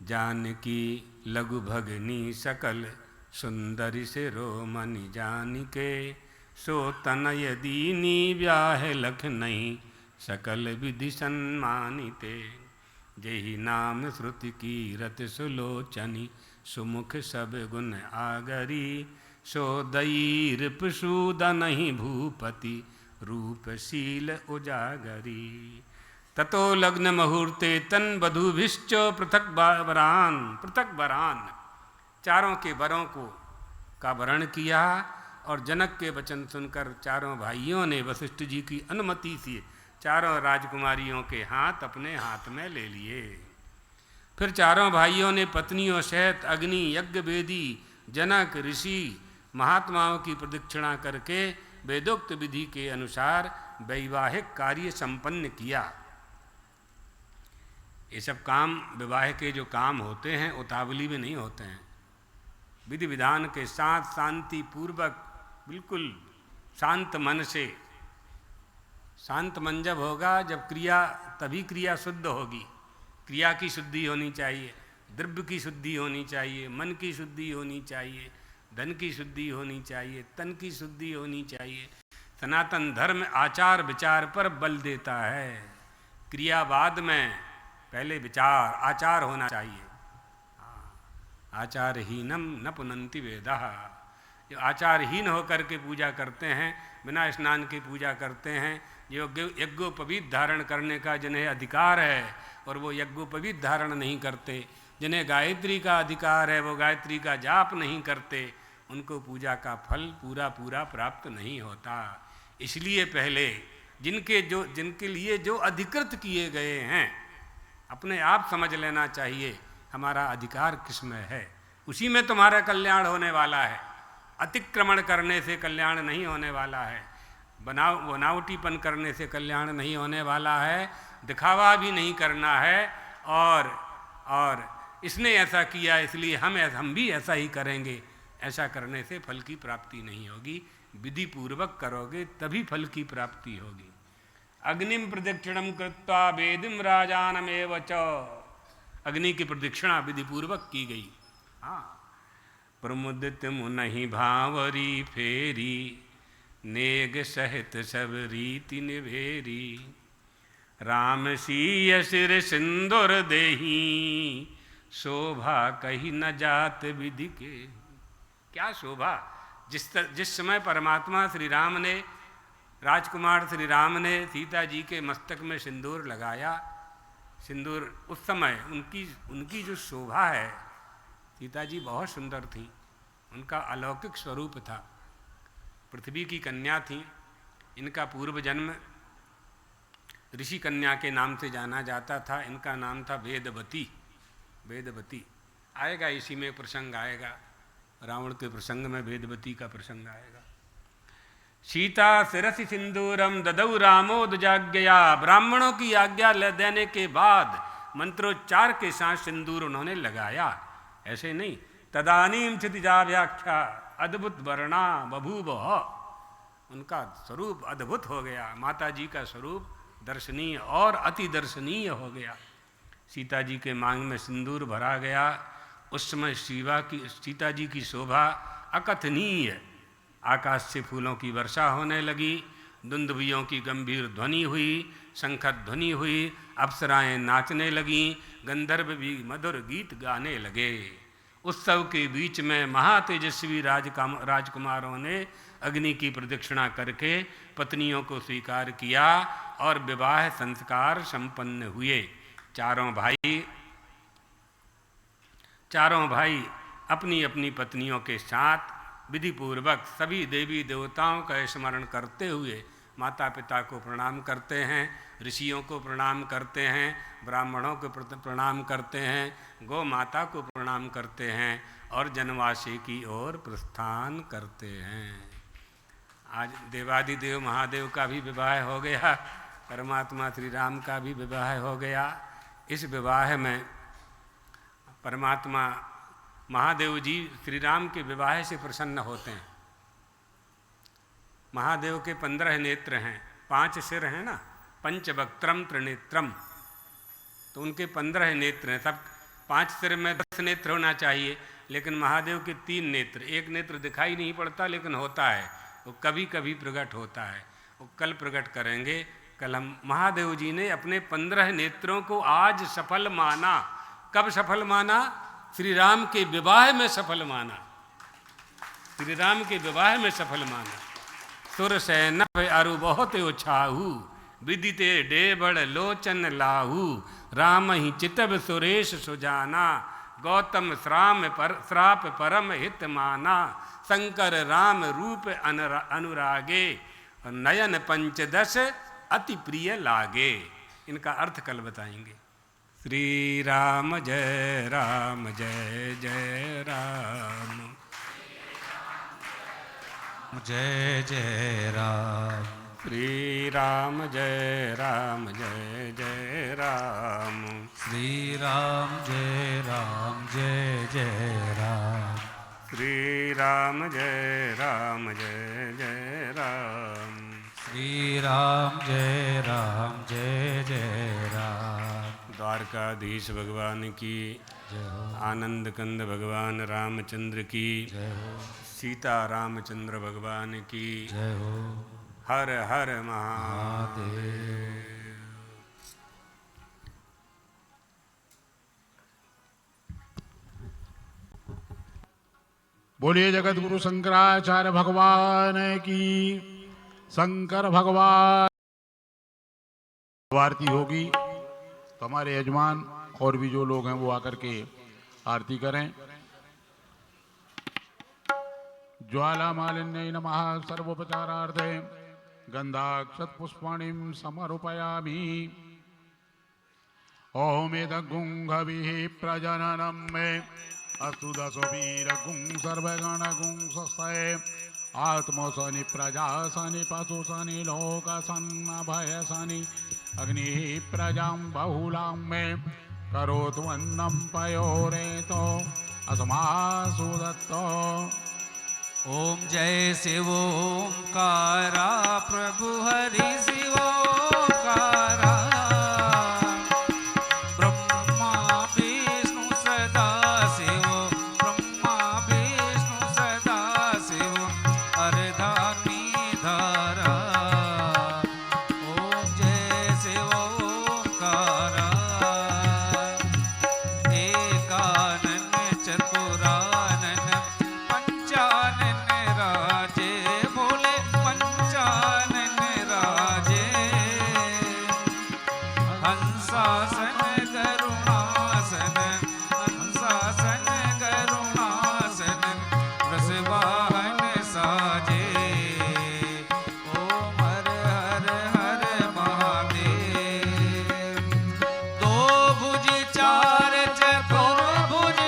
जानकी लघु भगनी सकल, सुंदरी से रोमनि जानिके, सो तनय दीनी ब्याह लख नहीं, सकल विधि सम्मानिते। जेहि नाम श्रुति कीरत सुलोचनी, सुमुख सब गुण आगरी, सो दई रिपुसूद नहीं भूपति, रूपशील उजागरी। ततो लग्न मुहूर्ते तन वधूभिश्च पृथक वरान, चारों के वरों को का वरण किया। और जनक के वचन सुनकर चारों भाइयों ने वशिष्ठ जी की अनुमति से चारों राजकुमारियों के हाथ अपने हाथ में ले लिए। फिर चारों भाइयों ने पत्नियों सहित अग्नि, यज्ञ वेदी, जनक ऋषि महात्माओं की प्रदक्षिणा करके वेदोक्त विधि के अनुसार वैवाहिक कार्य संपन्न किया। ये सब काम विवाह के जो काम होते हैं उतावली में नहीं होते हैं, विधि विधान के साथ शांति पूर्वक बिल्कुल शांत मन से। शांत मन जब होगा, जब क्रिया, तभी क्रिया शुद्ध होगी। क्रिया की शुद्धि होनी चाहिए, द्रव्य की शुद्धि होनी चाहिए, मन की शुद्धि होनी चाहिए, धन की शुद्धि होनी चाहिए, तन की शुद्धि होनी चाहिए। सनातन धर्म आचार विचार पर बल देता है। क्रिया बाद में, पहले विचार आचार होना चाहिए। आचारहीनम न पुनन्ति वेदाः। जो आचारहीन होकर के पूजा करते हैं, बिना स्नान के पूजा करते हैं, जो यज्ञोपवीत धारण करने का जिन्हें अधिकार है और वो यज्ञोपवीत धारण नहीं करते, जिन्हें गायत्री का अधिकार है वो गायत्री का जाप नहीं करते, उनको पूजा का फल पूरा पूरा प्राप्त नहीं होता। इसलिए पहले जिनके लिए जो अधिकृत किए गए हैं, अपने आप समझ लेना चाहिए हमारा अधिकार किस में है, उसी में तुम्हारा कल्याण होने वाला है। अतिक्रमण करने से कल्याण नहीं होने वाला है, बनावटीपन करने से कल्याण नहीं होने वाला है, दिखावा भी नहीं करना है। और इसने ऐसा किया इसलिए हम भी ऐसा ही करेंगे, ऐसा करने से फल की प्राप्ति नहीं होगी। विधि पूर्वक करोगे तभी फल की प्राप्ति होगी। अग्निम प्रदक्षिणम कृत्वा वेदिम राजानमेव च। अग्नि की प्रदक्षिणा विधि पूर्वक की गई। हाँ, प्रमुदित मुनहि भावरी फेरी, नेग सहित सब रीति निभेरी। राम सीय सिर सिंदूर देही, शोभा कही न जात विधि के। क्या शोभा! जिस समय परमात्मा श्री राम ने, राजकुमार श्री राम ने सीता जी के मस्तक में सिंदूर लगाया, सिंदूर उस समय उनकी जो शोभा है, सीता जी बहुत सुंदर थी, उनका अलौकिक स्वरूप था। पृथ्वी की कन्या थी। इनका पूर्व जन्म ऋषि कन्या के नाम से जाना जाता था। इनका नाम था वेदवती। वेदवती आएगा, इसी में प्रसंग आएगा, रावण के प्रसंग में वेदवती का प्रसंग आएगा। सीता शिरसि सिंदूरम ददौ रामोदजाज्ञया। ब्राह्मणों की आज्ञा देने के बाद मंत्रोच्चार के साथ सिंदूर उन्होंने लगाया, ऐसे नहीं। तदानीम क्षितिजा व्याख्या अद्भुत वर्णा बभूव। उनका स्वरूप अद्भुत हो गया, माता जी का स्वरूप दर्शनीय और अति दर्शनीय हो गया। सीता जी के मांग में सिंदूर भरा गया। उस समय सीता जी की शोभा अकथनीय। आकाश से फूलों की वर्षा होने लगी, दुंदुभियों की गंभीर ध्वनि हुई, शंखद ध्वनि हुई, अप्सराएं नाचने लगीं, गंधर्व भी मधुर गीत गाने लगे। उत्सव के बीच में महातेजस्वी राजकुमारों ने अग्नि की प्रदक्षिणा करके पत्नियों को स्वीकार किया और विवाह संस्कार संपन्न हुए। चारों भाई अपनी अपनी पत्नियों के साथ विधि पूर्वक सभी देवी देवताओं का स्मरण करते हुए माता पिता को प्रणाम करते हैं, ऋषियों को प्रणाम करते हैं, ब्राह्मणों को प्रणाम करते हैं, गौ माता को प्रणाम करते हैं और जनवासी की ओर प्रस्थान करते हैं। आज देवादिदेव महादेव का भी विवाह हो गया, परमात्मा श्री राम का भी विवाह हो गया। इस विवाह में परमात्मा महादेव जी श्री राम के विवाह से प्रसन्न होते हैं। महादेव के 15 नेत्र हैं, 5 सिर हैं ना, पंचवक्त्रम त्रिनेत्रम, तो उनके 15 नेत्र हैं। सब 5 सिर में 10 नेत्र होना चाहिए, लेकिन महादेव के 3 नेत्र, एक नेत्र दिखाई नहीं पड़ता लेकिन होता है, वो कभी कभी प्रकट होता है। वो कल प्रकट करेंगे। कल हम महादेव जी ने अपने 15 नेत्रों को आज सफल माना। कब सफल माना? श्री राम के विवाह में सफल माना। श्री राम के विवाह में सफल माना। सुर से नभ अरु बहुत उछाहू, विदिते डेबड़ लोचन लाहू। राम ही चितब सुरेश सुजाना, गौतम श्राप परम हित माना। शंकर राम रूप अनुरागे, नयन पंचदश अति प्रिय लागे। इनका अर्थ कल बताएंगे। श्री राम जय जय राम। जय जय राम। श्री राम जय राम जय जय राम। श्री राम जय राम जय जय राम। श्री राम जय राम जय जय राम। श्री राम जय राम जय जय राम। द्वारकाधीश भगवान की जय हो। आनंद कंद भगवान रामचंद्र की जय हो। सीता रामचंद्र भगवान की जय हो। हर हर महादेव। बोलिए जगत गुरु शंकराचार्य भगवान की। शंकर भगवान आरती होगी तो हमारे यजमान और भी जो लोग हैं वो आकर के आरती करें। ज्वाला मालिन्य नमः सर्वोपचारार्थे गंधाक्षत पुष्पाणिं समर्पयामि। ओमेदगुंघभिः प्रजननं मे अस्तु दशवीरगुं सर्वगणगुं स्वस्ते आत्मसनि प्रजासनि पशुसनि लोकसन्नभयसनि अग्निः प्रजां बहुलां मे करोतु अन्नं पयोरेतो अस्मासु दत्तो। ओम जय शिव ओंकारा प्रभु हरि शिव ओंकारा। ब्रह्मा विष्णु सदा शिव ब्रह्मा विष्णु सदा शिव अर्धानी धारा। ओम जय शिव ओंकारा। एकानन चतुरानन पंचानन राजे बोले पंचानन राजे। हंसासन करुणासन हंसासन करुणासन वृषवाहन साजे। ओम हर हर हर महादेव। दो भुज चार चतुर्भुज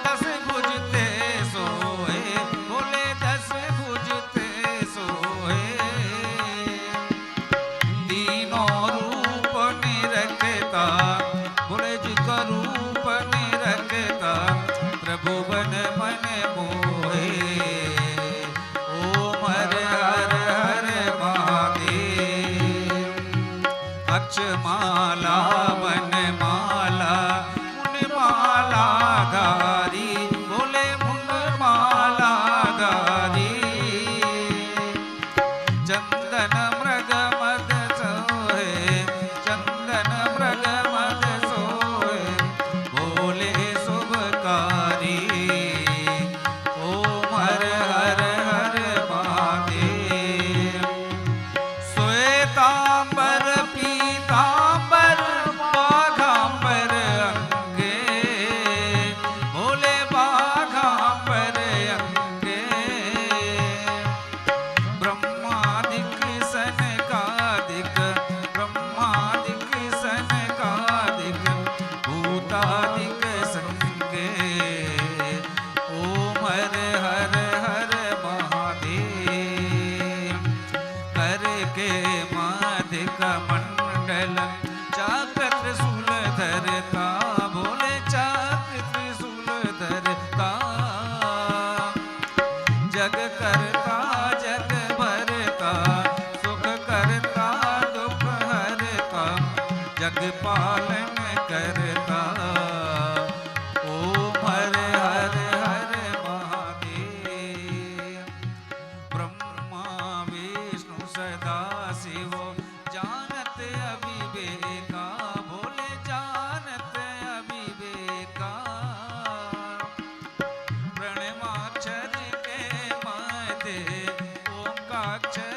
दस भुज ते सोए बोले दस भुज ते सोए। तीनों रूप निरखता बोले जिसका रूप निरखता प्रभु बन मन मोहे। ओम हर हर हर महादेव। अक्षमाला वनमाला मुनमाला धारी बोले मुनमाला धारी। चंदन मृग मद सोहे चंदन मृग मद सोहे बोले शुभकारी। ओम हर हर हर महादेव। श्वेतांबर पीतांबर बाघांबर अंगे बोले बाघांबर अंगे। ब्रह्मादिक सनकादिक ब्रह्मादिक सनकादिक भूतादिक संगे। ओम हर हर हर महादेव। करके माधिक मंडल चाक्र त्रिशूल धरता बोले चाक्र त्रिशूल धरता। जग करता जग भरता सुख करता दुख हरता जग पालन करता। ओम हर हर हर महादेव। ब्रह्मा विष्णु सदा शिव जानत अविवेका बोले जानत अविवेका। प्रणवाक्षर के मध्य ओम का अक्षर